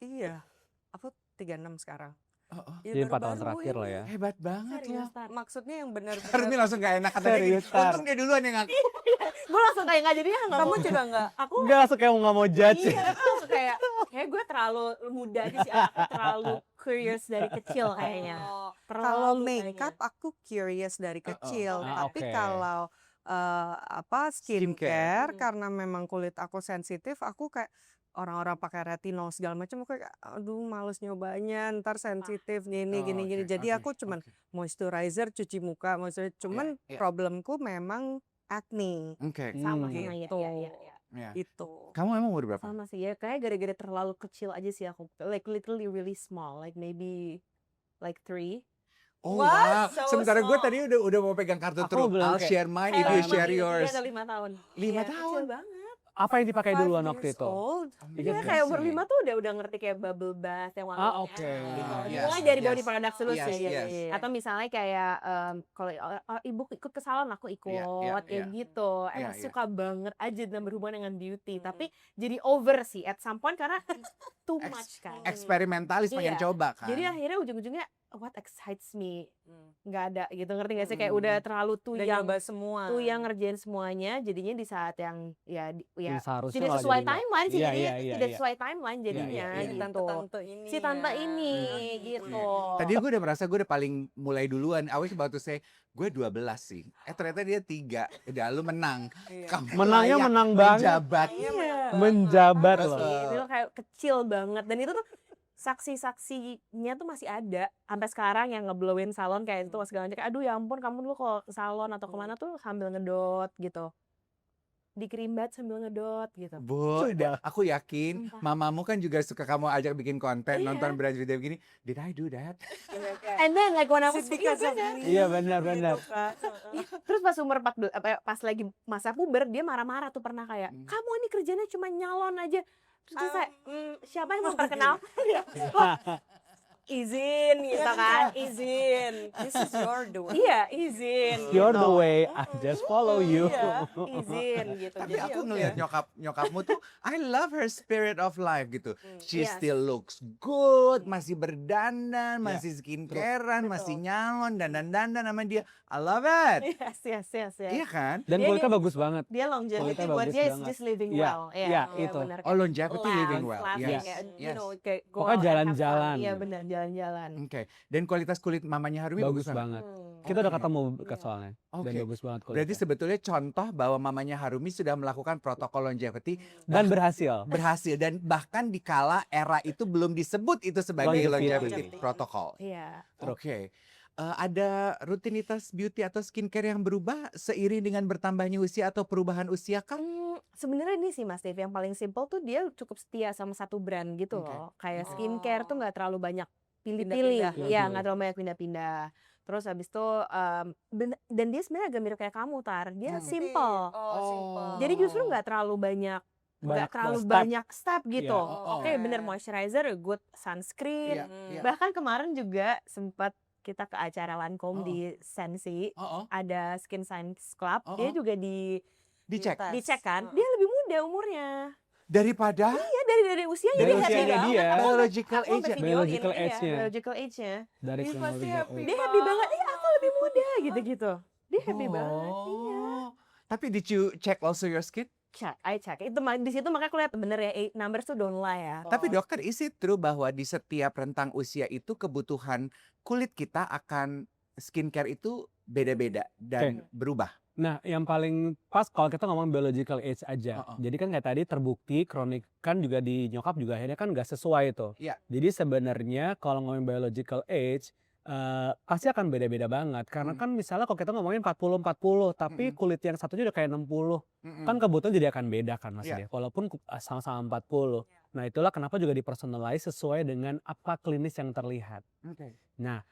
Iya. Aku 36 sekarang. Jadi 4 tahun terakhir lah ya. Hebat banget loh. Maksudnya yang benar-benar. Harumi langsung gak enak katanya gini, Serius, Tar. untung dia duluan yang ngaku. Gue langsung kayak nggak jadinya nggak Kamu mau. juga nggak? Aku Enggak langsung kayak nggak mau judge. iya, aku langsung kayak gue terlalu muda aja sih, aku terlalu curious dari kecil kayaknya. Kalau Terlalu makeup aku curious dari kecil, Ah, tapi oke. kalau skincare karena memang kulit aku sensitif, aku kayak orang-orang pakai retinol segala macam, aku kayak aduh males nyobanya, ntar sensitif gini gini gini. Jadi aku cuman moisturizer, cuci muka, cuman Iya. problemku memang acne Oke. Sama Hmm. sama ya, gitu. ya. Ya. Itu. Kamu emang umur berapa? Sama sih ya, kayak gara-gara terlalu kecil aja sih aku, like literally really small, like maybe like 3. Oh Wah, wow. so Sementara gue small. tadi udah mau pegang kartu Aku truk. bilang I'll kayak, share mine if you share yours. Dia ada 5 tahun. 5 Iya, tahun. kecil banget. Apa yang dipakai 5 duluan waktu years itu? old. Iya kayak umur 5 tuh udah ngerti kayak bubble bath yang wangi. Ah, oke. Gitu. Yes, Mulai dari body yes. products dulu Yes, sih. yes. Atau misalnya kayak kalau ibu ikut ke salon aku ikut kayak gitu. Emang Iya. suka banget aja dan berhubungan dengan beauty. Tapi jadi over sih at some point karena too much kan. Eksperimentalis pengen Iya. coba kan. Jadi akhirnya ujung-ujungnya what excites me nggak ada gitu, ngerti gak sih, kayak udah terlalu Udah yang nyoba semua. ngerjain semuanya, jadinya di saat yang ya Yang seharusnya tidak malah sesuai jadi nggak. timeline sih, Iya, jadinya iya, tidak iya. sesuai timeline jadinya iya. Si gitu. tante-tante ini. Si tante ya. ini gitu. Tadi gue udah merasa gue udah paling mulai duluan. I was about to say gue 12 sih. Ternyata dia 3. Udah lu menang. Iya. Kamu Menangnya layak menang banget. menjabat. Iya. Menjabat Parah loh. sih, itu kayak kecil banget dan itu tuh saksi-saksinya tuh masih ada sampai sekarang yang ngeblowin salon kayak itu segala macam. Kayak, aduh ya ampun kamu dulu kalau ke salon atau kemana tuh sambil ngedot gitu, dikerimbat sambil ngedot gitu. Bu, Sumpah. aku yakin Sumpah. mamamu kan juga suka kamu ajak bikin konten, Iya. nonton brand video begini. Did I do that? And then like when I was Because of bener. me. Iya, benar-benar. Gitu, Kak. Iya, terus pas umur 14 pas lagi masa puber dia marah-marah tuh pernah kayak kamu ini kerjanya cuma nyalon aja. Terus dia kayak siapa yang mau perkenalkan ya? Wah, izin gitu kan, izin. This is your doing. Iya, izin. You're gitu. the way, I just follow you. Iya, izin gitu. Tapi Jadi aku ya ngelihat nyokapmu tuh, I love her spirit of life gitu. She Yes. still looks good, masih berdandan, masih skincarean, masih nyalon, dandan-dandan sama dia. I love it. Yes. Iya kan? Dan Dia- kulitnya bagus banget. Dia longevity Kulitnya buat bagus dia is banget. just living Iya, well. iya, itu. benar. Oh, longevity living well. Laughing, Yes. kayak, you Yes. know, kayak go Pokoknya out and have jalan-jalan. fun. Iya benar, jalan-jalan. Oke. Dan kualitas kulit mamanya Harumi Bagus bagus banget. Hmm. Kita udah Oke. ketemu dekat soalnya. Dan Oke. bagus banget kulitnya. Berarti sebetulnya contoh bahwa mamanya Harumi sudah melakukan protokol longevity Dan berhasil. berhasil dan bahkan di kala era itu belum disebut itu sebagai Longevity. longevity protokol. Iya. Oke. ada rutinitas beauty atau skincare yang berubah seiring dengan bertambahnya usia atau perubahan usia kah? Sebenarnya ini sih Mas Dev, yang paling simple tuh dia cukup setia sama satu brand gitu Oke. loh. Kayak Oh. skincare tuh nggak terlalu banyak Pindah-pindah. pilih-pilih, iya nggak terlalu banyak pindah-pindah. Terus habis itu dan dia sebenarnya agak mirip kayak kamu Tar, dia simple. simple. Jadi justru nggak terlalu banyak step. banyak step gitu. Iya. Oke, bener moisturizer, good sunscreen. Iya, iya. Bahkan kemarin juga sempat kita ke acara Lancome Oh. di Sensi, Oh, oh. ada Skin Science Club. Oh, Dia oh. juga Dicek dicek kan, dia lebih muda umurnya. daripada Iya, dari usianya Dari dia happy usianya banget. dia. biological Aku sampai age. videoin, Biological iya, age-nya. biological age-nya. Dari Ih, pasti chronological happy age. Dia happy banget, iya aku lebih muda gitu-gitu. Dia happy banget, iya. Oh. Tapi did you check also your skin? I check. Itu di situ makanya aku lihat bener ya, numbers tuh don't lie ya. Tapi dokter, is it true bahwa di setiap rentang usia itu kebutuhan kulit kita akan skincare itu beda-beda dan berubah? Nah, yang paling pas kalau kita ngomong biological age aja. Heeh. Jadi kan kayak tadi terbukti kronik kan juga di nyokap juga akhirnya kan nggak sesuai tuh. Iya. Jadi sebenarnya kalau ngomongin biological age pasti akan beda-beda banget. Karena kan misalnya kalau kita ngomongin 40-40 tapi kulit yang satunya udah kayak 60. Kan kebutuhan jadi akan beda kan Mas Iya. Dev. Walaupun sama-sama 40. Nah, itulah kenapa juga dipersonalize sesuai dengan apa klinis yang terlihat. Oke. Nah,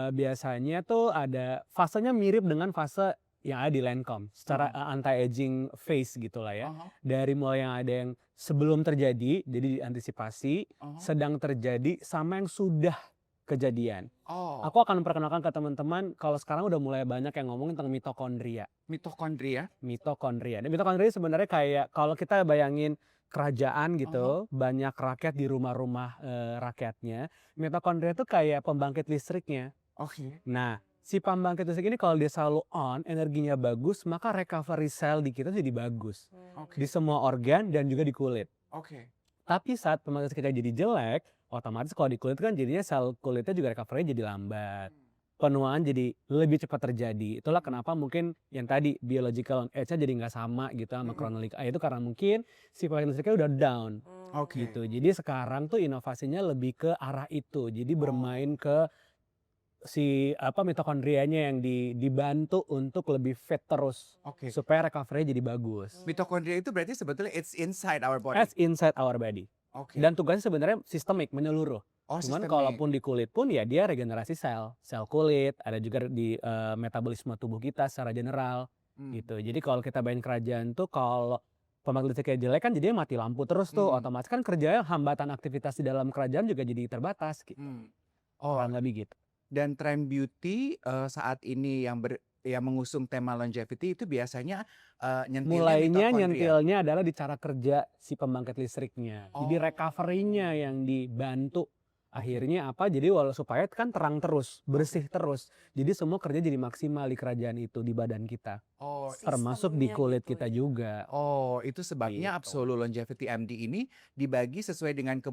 biasanya tuh ada fasenya mirip dengan fase yang ada di Lancome secara anti-aging phase gitulah ya. Dari mulai yang ada yang sebelum terjadi, jadi diantisipasi, sedang terjadi, sama yang sudah kejadian. Oh. Aku akan memperkenalkan ke teman-teman kalau sekarang udah mulai banyak yang ngomongin tentang mitokondria. Mitokondria. Dan mitokondria sebenarnya kayak kalau kita bayangin kerajaan gitu, banyak rakyat di rumah-rumah rakyatnya. Mitokondria itu kayak pembangkit listriknya. Oke. Nah, si pembangkit listrik ini kalau dia selalu on, energinya bagus, maka recovery cell di kita jadi bagus. Oke. Di semua organ dan juga di kulit. Oke. Tapi saat pembangkit listrik kita jadi jelek, otomatis kalau di kulit kan jadinya sel kulitnya juga recovery jadi lambat. Penuaan jadi lebih cepat terjadi. Itulah kenapa mungkin yang tadi biological age-nya jadi nggak sama gitu sama chronological. Itu karena mungkin si pembangkit listriknya udah down. Oke. Gitu. Jadi sekarang tuh inovasinya lebih ke arah itu. Jadi bermain ke si mitokondrianya yang dibantu untuk lebih fit terus Oke. supaya recovery jadi bagus. Mitokondria itu berarti sebetulnya it's inside our body. As inside our body. Oke. Dan tugasnya sebenarnya sistemik, menyeluruh. Oh, Cuman sistemik. kalaupun di kulit pun ya dia regenerasi sel kulit, ada juga di metabolisme tubuh kita secara general gitu. Jadi kalau kita bayangin kerajaan tuh kalau pembangkit listriknya jelek kan jadinya mati lampu terus tuh, otomatis kan kerjanya hambatan aktivitas di dalam kerajaan juga jadi terbatas gitu. Oh, Kurang lebih gitu. dan tren beauty saat ini yang mengusung tema longevity itu biasanya nyentilnya Mulainya mitokondria. nyentilnya adalah di cara kerja si pembangkit listriknya. Jadi Oh. recovery-nya yang dibantu. Akhirnya apa? Jadi supaya kan terang terus, bersih terus. Jadi semua kerja jadi maksimal di kerajaan itu, di badan kita. Oh, Termasuk di Sistemnya kulit gitu kita ya. juga. oh, itu sebabnya Gitu. Absolu Longevity MD ini dibagi sesuai dengan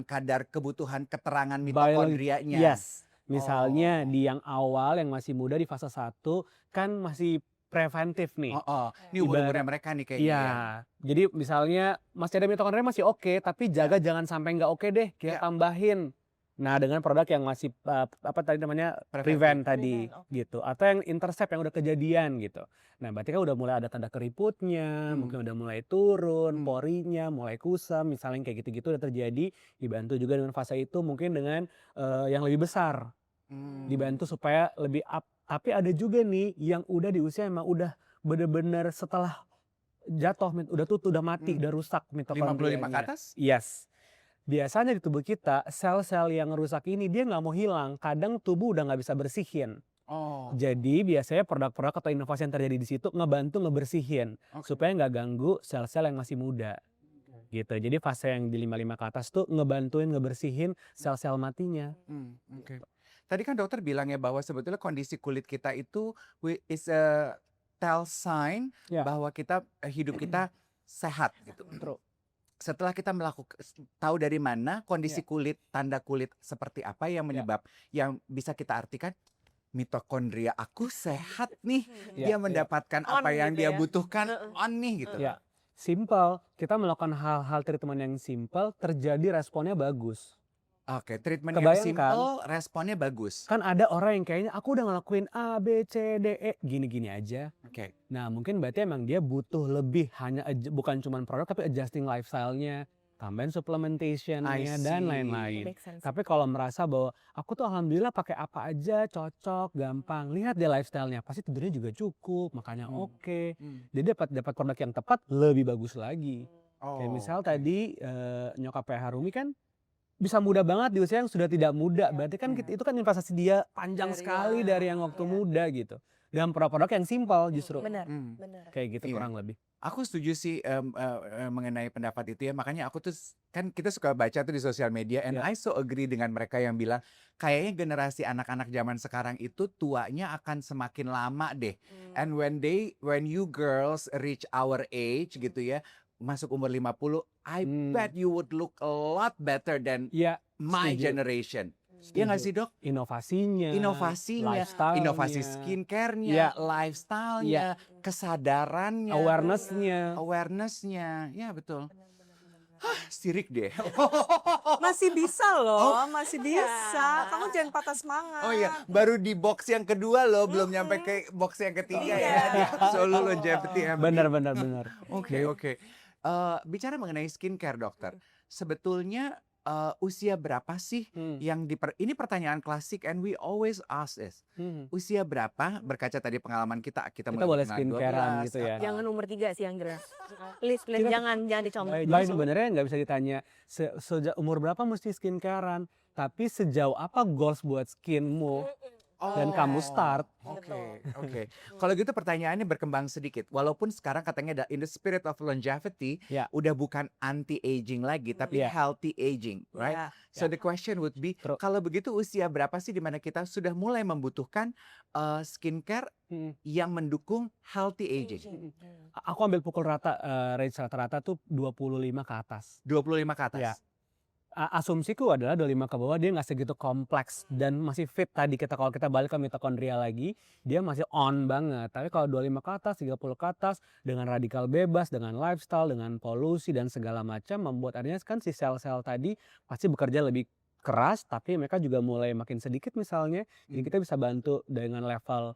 kadar kebutuhan keterangan Biologi- mitokondrianya. Yes. Misalnya Oh. di yang awal yang masih muda di fase 1 kan masih preventif nih. Oh, ini umur-umurnya mereka nih kayaknya. Iya, ya. jadi misalnya masih ada mitokondria masih oke, tapi jaga jangan sampai nggak oke deh, kita Iya. tambahin. Nah, dengan produk yang masih apa tadi namanya prevent tadi Prevent, oke. gitu, atau yang intercept yang udah kejadian gitu. Nah, berarti kan udah mulai ada tanda keriputnya, mungkin udah mulai turun, porinya mulai kusam, misalnya kayak gitu-gitu udah terjadi, dibantu juga dengan fase itu mungkin dengan yang lebih besar, dibantu supaya lebih up. Tapi ada juga nih yang udah di usia emang udah bener-bener setelah jatuh, udah tutup, udah mati, udah rusak 55 mitokondrianya. ke atas? Yes. Biasanya di tubuh kita, sel-sel yang rusak ini dia nggak mau hilang. Kadang tubuh udah nggak bisa bersihin. Oh, Jadi biasanya produk-produk atau inovasi yang terjadi di situ ngebantu ngebersihin. Oke. Supaya nggak ganggu sel-sel yang masih muda. Gitu. Jadi fase yang di 55 ke atas tuh ngebantuin ngebersihin sel-sel matinya. Oke. Tadi kan dokter bilang ya bahwa sebetulnya kondisi kulit kita itu is a tell sign Ya. bahwa hidup kita sehat gitu. True. Setelah kita tahu dari mana kondisi kulit, tanda kulit seperti apa yang yang bisa kita artikan mitokondria aku sehat nih. Dia mendapatkan On apa yang gitu dia ya. butuhkan on nih gitu. Ya. Simple. Kita melakukan hal-hal treatment yang simple, terjadi responnya bagus. Oke, treatment yang Kebayang kan? simple, responnya bagus. Kan ada orang yang kayaknya aku udah ngelakuin A, B, C, D, E, gini-gini aja. Oke. Nah mungkin berarti emang dia butuh lebih, hanya bukan cuman produk tapi adjusting lifestyle-nya, tambahin I supplementation-nya dan see. lain-lain. Make sense. Tapi kalau merasa bahwa aku tuh alhamdulillah pakai apa aja cocok, gampang, lihat deh lifestyle-nya, pasti tidurnya juga cukup, makannya Hmm. oke. Hmm. Jadi dapat produk yang tepat lebih bagus lagi. Kayak Oh, misal oke. tadi nyokapnya Harumi kan bisa muda banget di usia yang sudah tidak muda. Berarti kan Hmm. itu kan investasi dia panjang Dari sekali yang dari yang waktu Iya. muda gitu. Dan produk-produk yang simpel justru. Benar, Hmm. benar. Kayak gitu Iya. kurang lebih. Aku setuju sih mengenai pendapat itu ya. Makanya aku tuh kan kita suka baca tuh di sosial media, and Ya. I so agree dengan mereka yang bilang kayaknya generasi anak-anak zaman sekarang itu tuanya akan semakin lama deh. And when you girls reach our age gitu ya, masuk umur 50, I bet you would look a lot better than Iya, my setuju. generation. Iya nggak sih, Dok? Inovasinya, Inovasinya, lifestyle-nya, inovasi Iya. skincare-nya, lifestyle-nya, kesadarannya, awareness-nya. Ya betul. Sirik deh. Masih bisa loh, masih Iya. bisa. Kamu jangan patah semangat. Oh iya, baru di box yang kedua loh, belum nyampe ke box yang ketiga ya. Di Absolute Longevity MD. Benar. Oke. Bicara mengenai skincare, dokter, sebetulnya usia berapa sih yang ini pertanyaan klasik, and we always ask this. Usia berapa, berkaca tadi pengalaman kita Kita mulai boleh dengan skincarean 12, gitu ya. Jangan nomor 3 sih yang jelas. Please, Kita- jangan dicomot. Jadi sebenarnya nggak bisa ditanya sejak umur berapa mesti skincarean, tapi sejauh apa goals buat skinmu dan kamu start. Oke. Kalau gitu pertanyaannya berkembang sedikit. Walaupun sekarang katanya in the spirit of longevity, Ya. udah bukan anti-aging lagi, tapi Ya. healthy aging, right? Ya. So the question would be, True. kalau begitu usia berapa sih dimana kita sudah mulai membutuhkan skincare yang mendukung healthy aging? Aku ambil pukul rata, range rata-rata tuh 25 ke atas. 25 ke atas? Ya. Asumsiku adalah 25 ke bawah dia nggak segitu kompleks dan masih fit tadi kalau kita balik ke mitokondria lagi, dia masih on banget. Tapi kalau 25 ke atas, 30 ke atas dengan radikal bebas, dengan lifestyle, dengan polusi dan segala macam membuat artinya kan si sel-sel tadi pasti bekerja lebih keras, tapi mereka juga mulai makin sedikit misalnya. Jadi kita bisa bantu dengan level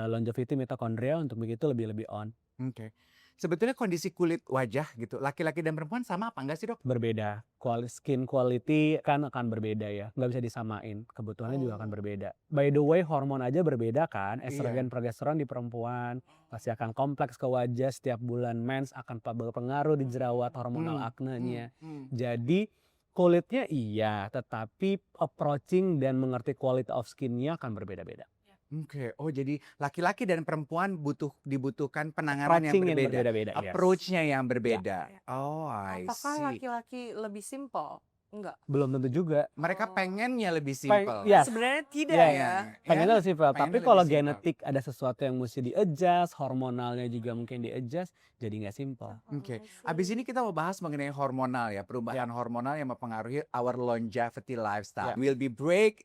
longevity mitokondria untuk begitu lebih on. Oke. Sebetulnya kondisi kulit wajah gitu, laki-laki dan perempuan sama apa enggak sih, Dok? Berbeda. Skin quality kan akan berbeda ya. Nggak bisa disamain. Kebutuhannya juga akan berbeda. By the way, hormon aja berbeda kan. Estrogen, progesteron di perempuan pasti akan kompleks ke wajah. Setiap bulan mens akan berpengaruh di jerawat hormonal aknenya. Jadi kulitnya iya, tetapi approaching dan mengerti quality of skin-nya akan berbeda-beda. Oke. Oh, jadi laki-laki dan perempuan dibutuhkan penanganan yang Approaching yang berbeda. berbeda-beda. Yes. Approach-nya yang berbeda. Oh, I Apakah see. laki-laki lebih simple? Enggak. Belum tentu juga. Mereka pengennya lebih simple. Yes. Sebenarnya tidak Iya, ya. Pengennya lebih simple, Pengennya tapi lebih kalau simple. genetik ada sesuatu yang mesti di-adjust, hormonalnya juga mungkin di-adjust, jadi nggak simple. Oke. Abis ini kita mau bahas mengenai hormonal ya, perubahan hormonal yang mempengaruhi our longevity lifestyle. Ya. We'll be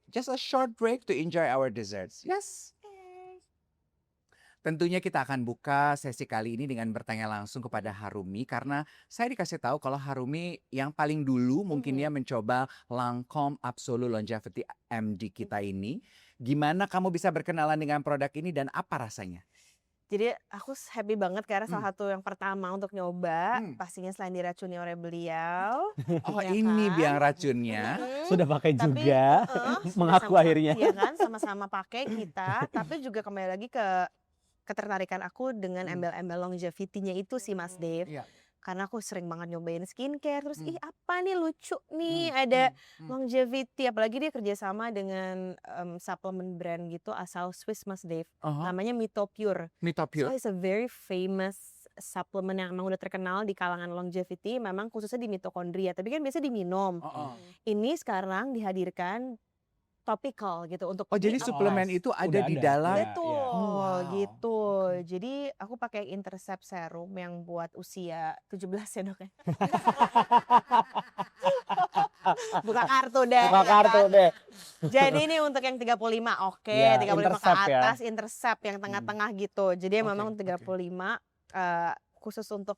just a short break to enjoy our desserts. Yes. Tentunya kita akan buka sesi kali ini dengan bertanya langsung kepada Harumi, karena saya dikasih tahu kalau Harumi yang paling dulu mungkin dia mencoba Lancome Absolute Longevity MD kita ini. Gimana kamu bisa berkenalan dengan produk ini dan apa rasanya? Jadi aku happy banget karena salah satu yang pertama untuk nyoba, pastinya selain diracuni oleh beliau. Oh, Ya ini kan? biang racunnya. Sudah pakai Tapi, juga, mengaku sama-sama- akhirnya. Iya kan, sama-sama pakai kita, tapi juga kembali lagi ke ketertarikan aku dengan embel-embel longevity-nya itu sih Mas Dave. Iya. Karena aku sering banget nyobain skincare, terus ih apa nih lucu nih ada longevity, apalagi dia kerjasama dengan supplement brand gitu asal Swiss Mas Dave, namanya Mitopure. Mitopure. So it's a very famous supplement yang emang udah terkenal di kalangan longevity, memang khususnya di mitokondria, tapi kan biasa diminum. Ini sekarang dihadirkan topical gitu untuk Oh, jadi di suplemen apply. itu ada Udah di ada. dalam. Iya. Betul, Wow. gitu. Jadi aku pakai Intercept Serum yang buat usia 17 ya dok ya. Buka kartu deh. Buka kartu deh. Jadi ini untuk yang 35, oke, Ya, 35 ke Intercept ya. atas, Intercept yang tengah-tengah gitu. Jadi Oke, memang oke. 35 khusus untuk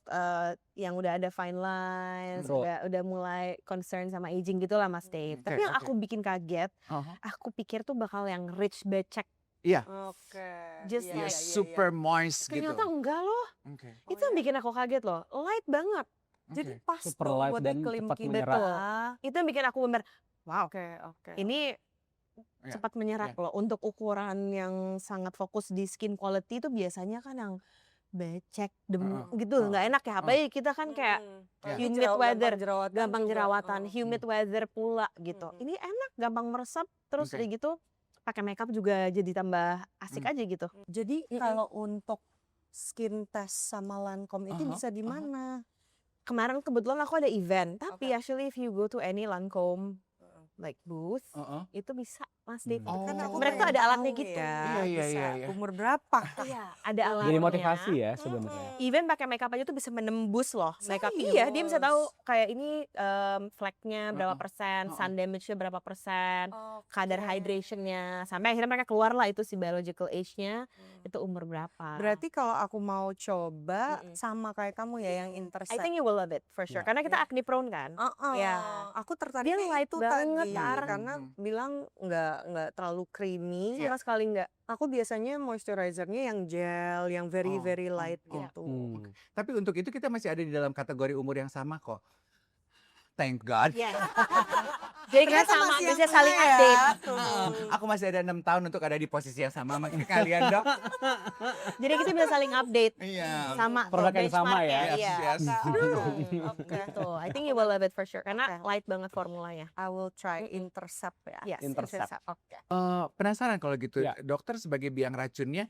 yang udah ada fine lines, Betul. udah mulai concern sama aging gitu lah Mas Dave. Tapi Oke, yang oke. aku bikin kaget, Uh-huh. aku pikir tuh bakal yang rich becek. Iya, Oke. Just ya Iya, like- super moist gitu. Ternyata enggak loh. Oke. Oh Itu yang ya? bikin aku kaget loh. Light banget. Jadi Oke. pas Super dong light buat dan iklim cepat kita. menyerap. Itu yang bikin aku bener, wow, Oke, oke. ini Ya, cepat menyerap loh. Untuk ukuran yang sangat fokus di skin quality itu biasanya kan yang becek, gitu, nggak enak ya. Apalagi kita kan kayak Ya. humid weather, jerawatan gampang juga. jerawatan, humid weather pula gitu. Mm-mm. Ini enak, gampang meresap, terus Oke. udah gitu pakai makeup juga jadi tambah asik aja gitu. Jadi Mm-mm. kalau untuk skin test sama Lancome itu Aha, bisa di mana? Kemarin kebetulan aku ada event, tapi Oke. actually if you go to any Lancome like booth, Uh-uh. itu bisa Mas Dave. Oh. Kan aku Mereka tuh pengen ada alatnya tahu gitu. ya, Iya, iya, bisa iya, iya. umur berapa? Iya, ada alatnya. Jadi motivasi ya sebenarnya. Even pakai makeup aja tuh bisa menembus loh makeup. Serius? Iya, dia bisa tahu kayak ini flek-nya berapa Uh-uh. persen, Uh-uh. sun damage-nya berapa persen, kadar Oke. hydration-nya, sampai akhirnya mereka keluar lah itu si biological age-nya itu umur berapa. Berarti kalau aku mau coba Mm-mm. sama kayak kamu ya yang I intercept. think you will love it for sure. Ya. Karena kita Ya. acne prone kan. Ya, Ya. aku Dia tertariknya light itu banget, tadi Tar. karena bilang nggak terlalu creamy. Sama sekali enggak. Aku biasanya moisturizernya yang gel, yang very Oh, very oh, light oh. gitu. Tapi untuk itu kita masih ada di dalam kategori umur yang sama kok. Thank God. Iya. Jadi kita Ternyata sama, masih yang bisa saling sama ya. update. Aku masih ada 6 tahun untuk ada di posisi yang sama sama kalian, Dok. Jadi kita bisa saling update. Iya. Sama Produk yang sama benchmark-nya, ya. Iya. Yes. Oke. Gitu. I think you will love it for sure. Karena Oke. light banget formulanya. I will try intercept ya. Yes, Intercept. Oke. Penasaran kalau gitu, Ya. dokter sebagai biang racunnya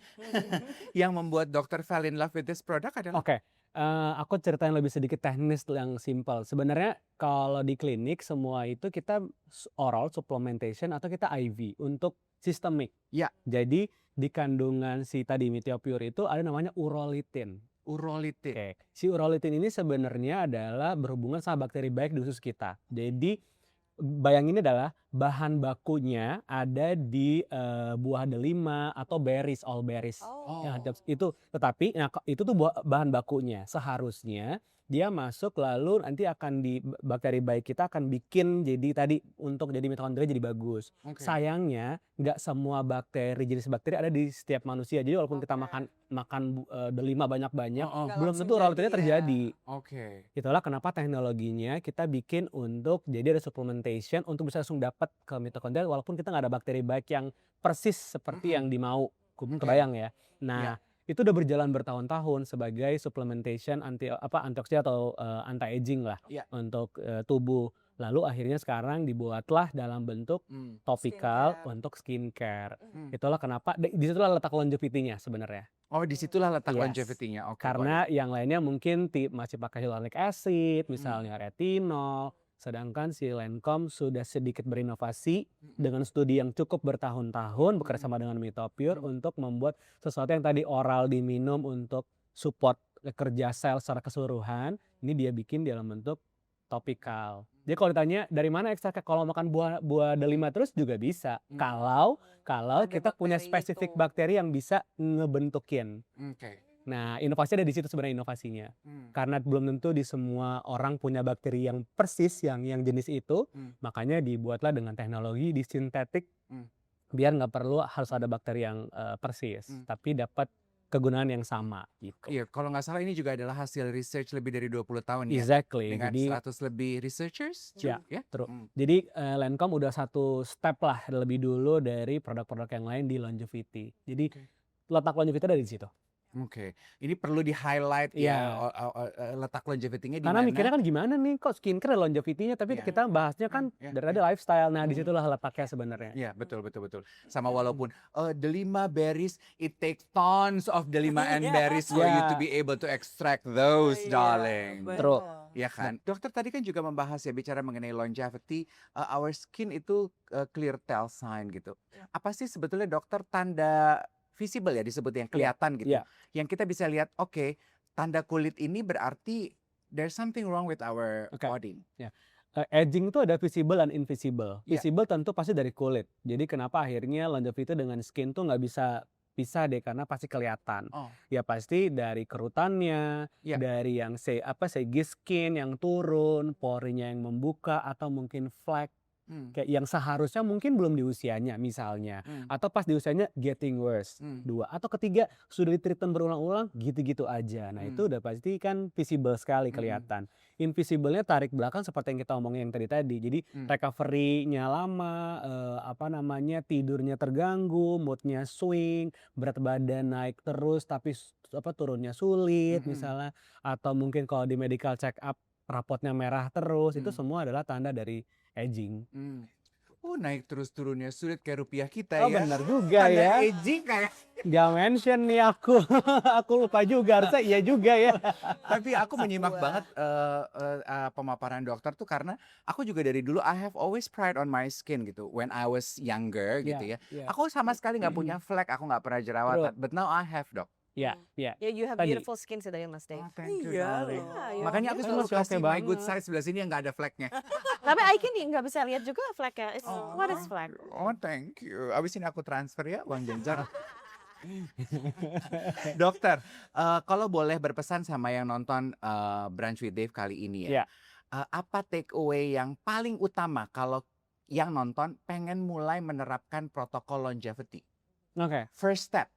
yang membuat dokter fall in love with this product adalah Oke, aku ceritain lebih sedikit teknis yang simpel. Sebenarnya kalau di klinik semua itu kita oral supplementation atau kita IV untuk sistemik. Ya. Jadi di kandungan si tadi Metiopure itu ada namanya urolitin. urolitin. Oke, si urolitin ini sebenarnya adalah berhubungan sama bakteri baik di usus kita. Jadi bayangin adalah bahan bakunya ada di buah delima atau berries, all berries. Oh. Ya, itu tetapi itu tuh bahan bakunya. Seharusnya dia masuk lalu nanti akan di bakteri baik kita akan bikin jadi tadi untuk jadi mitokondria jadi bagus. Oke. Sayangnya nggak semua jenis bakteri ada di setiap manusia. Jadi walaupun kita Oke. makan delima banyak-banyak, Oh, oh. Nggak belum langsung tentu urolitinnya jadi ya. terjadi. Oke. Itulah kenapa teknologinya kita bikin untuk jadi ada supplementation untuk bisa langsung dapat ke mitokondria walaupun kita nggak ada bakteri baik yang persis seperti yang dimau. Kebayang ya. Nah, itu udah berjalan bertahun-tahun sebagai supplementation antioksidan atau anti aging lah Iya. untuk tubuh. Lalu akhirnya sekarang dibuatlah dalam bentuk topikal Skincare. untuk skincare. Hmm. Itulah kenapa disitulah letak longevity-nya sebenarnya. Oh, disitulah letak Yes. longevity-nya. Oke. Karena yang lainnya mungkin masih pakai hyaluronic acid, misalnya retinol, sedangkan si Lancome sudah sedikit berinovasi dengan studi yang cukup bertahun-tahun bekerja sama dengan Metiopure untuk membuat sesuatu yang tadi oral diminum untuk support kerja sel secara keseluruhan, ini dia bikin dalam bentuk topikal. Jadi kalau ditanya dari mana ekstraknya, kalau makan buah delima terus juga bisa. Kalau Ada kita punya bakteri spesifik itu. bakteri yang bisa ngebentukin. Oke. Nah, inovasi ada di situ sebenarnya inovasinya. Karena belum tentu di semua orang punya bakteri yang persis yang jenis itu, makanya dibuatlah dengan teknologi disintetik biar nggak perlu harus ada bakteri yang persis, tapi dapat kegunaan yang sama gitu. Iya, kalau nggak salah ini juga adalah hasil research lebih dari 20 tahun ya. Exactly. Dengan Jadi 100 lebih researchers. Ya, ya? terus. Jadi Lancome udah satu step lah lebih dulu dari produk-produk yang lain di longevity. Jadi letak longevity ada di situ. Oke, ini perlu di-highlight ya letak longevity-nya di Karena mana. mikirnya kan gimana nih kok skincare ada longevity-nya, tapi Iya. kita bahasnya kan Iya, dari tadi lifestyle. Nah, disitulah letaknya sebenarnya. Iya, betul. Sama walaupun delima berries, it takes tons of delima and berries for you to be able to extract those, darling. Betul. Iya kan? Dokter tadi kan juga membahas ya bicara mengenai longevity, our skin itu clear tell sign gitu. Apa sih sebetulnya dokter tanda visible ya disebut yang kelihatan gitu. iya. Yang kita bisa lihat, oke, tanda kulit ini berarti there's something wrong with our Oke. body. Aging itu ada visible dan invisible. Iya. Visible tentu pasti dari kulit. Jadi kenapa akhirnya longevity dengan skin tuh nggak bisa bisa deh karena pasti kelihatan. Oh. Ya pasti dari kerutannya, Ya. dari yang segi skin yang turun, porinya yang membuka atau mungkin flek kayak yang seharusnya mungkin belum di usianya misalnya, atau pas di usianya getting worse. 2 atau ketiga sudah di-treatment berulang-ulang gitu-gitu aja. Nah, itu udah pasti kan visible sekali kelihatan. Invisible-nya tarik belakang seperti yang kita omongin yang tadi. Jadi recovery-nya lama, tidurnya terganggu, mood-nya swing, berat badan naik terus tapi turunnya sulit misalnya, atau mungkin kalau di medical check up rapotnya merah terus, itu semua adalah tanda dari aging. Oh, naik terus turunnya sulit kayak rupiah kita Oh, ya. benar juga Tanda ya. aging kayak. Gak mention nih aku. Aku lupa juga, harusnya iya juga ya. Tapi aku menyimak banget pemaparan dokter tuh karena aku juga dari dulu I have always pride on my skin gitu. When I was younger gitu ya. Aku sama sekali nggak punya flek, aku nggak pernah jerawatan. But now I have, dok. Ya. Yeah, you have Tadi. beautiful skin sih tadi Mas Dave. Oh, thank you, Iya darling. loh. Iya, Makanya aku Kan selalu masih oke kasih my good banget. side sebelah sini yang nggak ada fleknya. Tapi Aiki nih nggak bisa lihat juga fleknya. What is flek? Oh, thank you. Abis ini aku transfer ya uang jajan. Dokter, kalau boleh berpesan sama yang nonton Brunch with Dave kali ini ya. Ya. Apa take away yang paling utama kalau yang nonton pengen mulai menerapkan protokol longevity? Oke. First step,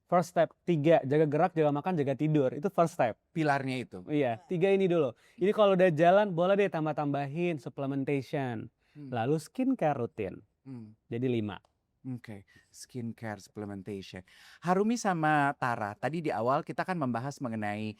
First step 3, jaga gerak, jaga makan, jaga tidur. Itu first step. pilarnya itu. Iya, 3 ini dulu. Ini kalau udah jalan boleh deh tambah-tambahin supplementation. Lalu skincare rutin. Jadi 5. Oke, skincare supplementation. Harumi sama Tara, tadi di awal kita kan membahas mengenai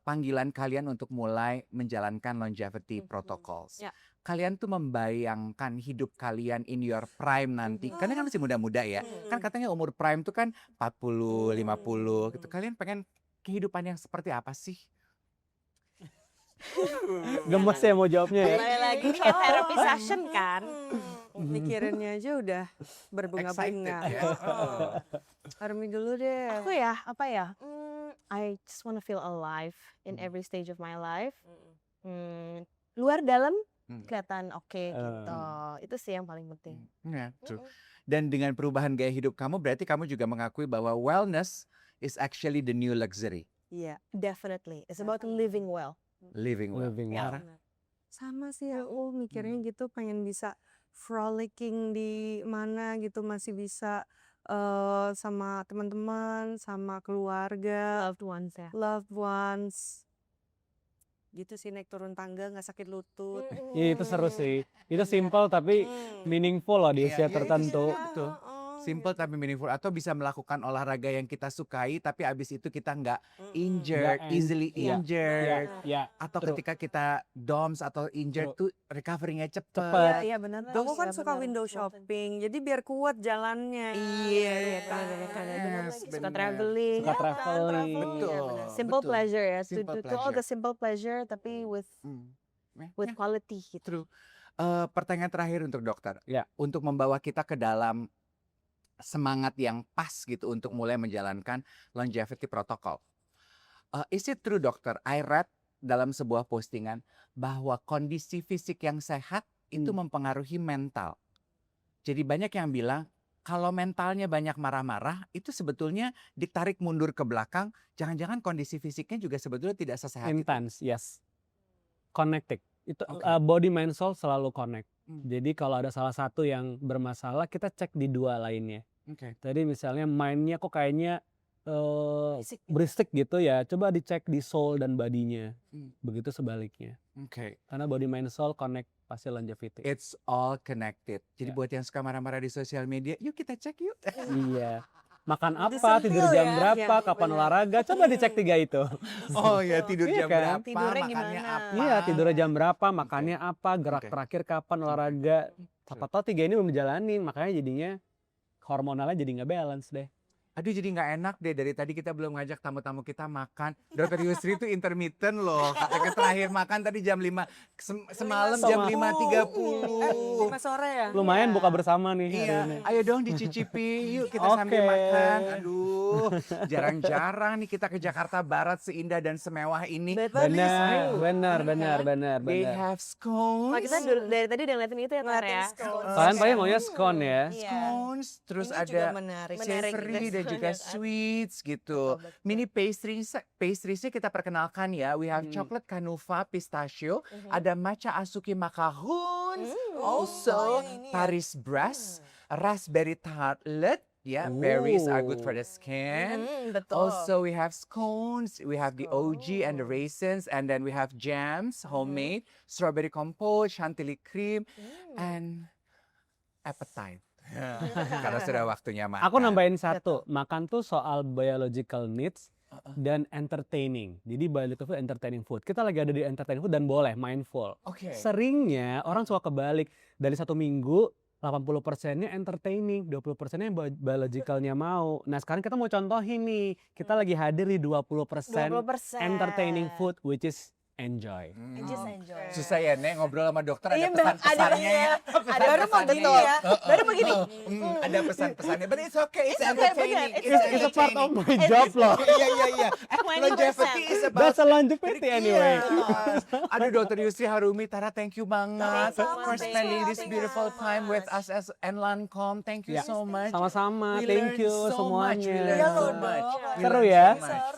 panggilan kalian untuk mulai menjalankan longevity protocols. Ya. Kalian tuh membayangkan hidup kalian in your prime nanti. Karena kan masih muda-muda ya. Kan katanya umur prime tuh kan 40, 50 gitu. Kalian pengen kehidupan yang seperti apa sih? Gemes ya mau jawabnya ya. Kembali lagi ke therapy session kan. Mikirinnya aja udah berbunga-bunga. Excited ya. Army dulu deh. Aku ya, apa ya? I just wanna feel alive in every stage of my life. Luar dalam kelihatan oke gitu. Itu sih yang paling penting. Ya, true. Dan dengan perubahan gaya hidup kamu berarti kamu juga mengakui bahwa wellness is actually the new luxury. Iya. Definitely. It's about living well. Living well. Living Tara? well. Sama sih aku mikirnya gitu, pengen bisa frolicking di mana gitu, masih bisa sama teman-teman, sama keluarga, Loved ones ya. loved ones. Gitu sih, naik turun tangga nggak sakit lutut. Iya, itu seru sih. Itu simple tapi meaningful loh di Iya, usia iya, itu tertentu. betul. Simple tapi meaningful, atau bisa melakukan olahraga yang kita sukai tapi abis itu kita nggak injured, Nggak easily iya, injured, Ya, atau true. ketika kita DOMS atau injured tuh recovery-nya cepet. Cepet. Iya benar. Aku kan suka window shopping, jadi biar kuat jalannya. Iya, Suka benar. traveling. Suka traveling. Betul. Simple betul. pleasure ya. Simple To all pleasure. the simple pleasure tapi with Ya, quality gitu. true. Pertanyaan terakhir untuk dokter, Ya. untuk membawa kita ke dalam semangat yang pas gitu untuk mulai menjalankan longevity protocol. Is it true, dokter? I read dalam sebuah postingan bahwa kondisi fisik yang sehat itu mempengaruhi mental. Jadi banyak yang bilang kalau mentalnya banyak marah-marah itu sebetulnya ditarik mundur ke belakang, jangan-jangan kondisi fisiknya juga sebetulnya tidak sesehat itu. Intense, yes. Connected. Itu Oke. body mind soul selalu connect. Hmm. Jadi kalau ada salah satu yang bermasalah, kita cek di 2 lainnya. Oke. Tadi misalnya mind-nya kok kayaknya Berisik gitu. berisik gitu ya, coba dicek di soul dan body-nya. Hmm. Begitu sebaliknya. Oke. Karena body mind soul connect pasti longevity. It's all connected. Jadi Ya. buat yang suka marah-marah di sosial media, yuk kita cek yuk. Iya. Makan apa, Disentil tidur jam ya. berapa, Ya, kapan benar. olahraga, coba dicek 3 itu. Oh ya, tidur Iya jam kan? berapa, Tidurnya makannya gimana? apa. Iya, tidurnya jam berapa, makannya apa, gerak Oke. terakhir kapan, olahraga. Siapa tahu 3 ini belum dijalanin, makanya jadinya hormonalnya jadi nggak balance deh. Aduh, jadi nggak enak deh, dari tadi kita belum ngajak tamu-tamu kita makan. Dokter Yusri itu intermittent loh. Katanya terakhir makan tadi jam 5, semalam jam 5.30. 5 sore ya? Lumayan buka bersama nih hari Iya, ini. ayo dong dicicipi, yuk kita sambil Oke. makan. Aduh, jarang-jarang nih kita ke Jakarta Barat seindah dan semewah ini. Benar. They have scones. Kalau kita dari tadi udah ngeliatin itu ya Tar ya. Ngeliatin scones. Kalian paling maunya scone ya. Iya. Scones, terus Ini ada juga menarik. savory dan juga Ya kan? sweets gitu. Betul, betul. Mini pastriesnya kita perkenalkan ya. We have Hmm. chocolate canova pistachio, Mhm. ada matcha azuki macaroons, Oh, also yang ini ya. Paris Brest, raspberry tartlet. Yeah, berries are good for the skin. Betul. Also, we have scones, we have the OG and the Scones. raisins, and then we have jams, homemade, strawberry compote, chantilly cream, and appetite. Karena sudah waktunya makan. Aku nambahin satu, makan tuh soal biological needs dan entertaining. Jadi biological food, entertaining food. Kita lagi ada di entertaining food dan boleh mindful. Oke. Seringnya orang suka kebalik, dari 1 minggu 80%-nya entertaining, 20%-nya yang biologicalnya mau. Nah sekarang kita mau contohin nih, kita lagi hadir di 20% 20%. entertaining food, which is enjoy. Just enjoy. Susah ya Nek ngobrol sama dokter ada Iya, Mbak. pesan-pesannya ya. Ada baru mau Pesan-pesannya betul. ya. Baru begini. Ada pesan-pesannya. But it's okay, it's It's okay, entertaining. bener. It's It's a part of entertaining. my job loh. Iya. 20%. Longevity is about That's a longevity anyway. Yes. Aduh Dr. Yusri Harumi Tara, thank you banget Thanks so for much. spending this Thank you beautiful so time with much. us as Enlancom. Thank you Ya, so much. Sama-sama, We thank learned you so much. We semuanya. learned Iya so loh, much. Dok. We Seru learned ya? so much.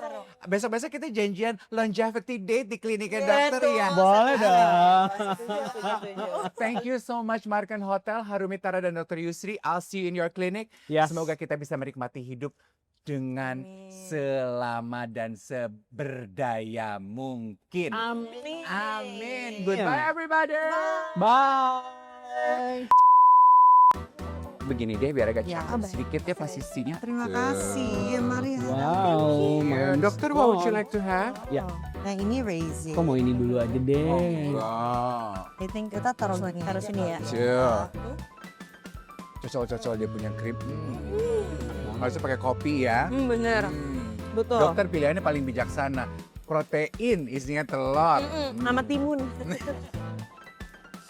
Besok-besok kita janjian longevity date di kliniknya Iya, dokter tuh. ya. Boleh dong. Thank you so much Markan Hotel, Harumi Tara dan Dr. Yusri. I'll see you in your clinic. Yes. Semoga kita bisa menikmati hidup dengan selama dan seberdaya mungkin. Amin. Amin. Goodbye everybody. Bye. Begini deh biar agak Ya, cakep baik. sedikit ya posisinya. Terima Tuh. kasih. Ya, mari. Wow. Yeah. main Dokter, what would you scone. like to have? Ya, Nah ini raisin. kok mau ini dulu aja deh. Enggak. I think kita taruh sini. Taruh sini ya. Cil. Cocol-cocol dia punya krim. Nggak usah pakai kopi ya. Bener. Betul. Dokter pilihannya paling bijaksana. Protein, isinya telur. Sama timun.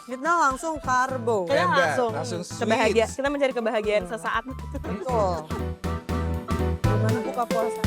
Kita langsung karbo. Kita Ember, langsung langsung sweets. kebahagiaan. Kita mencari kebahagiaan sesaat. Betul. Gimana buka puasa?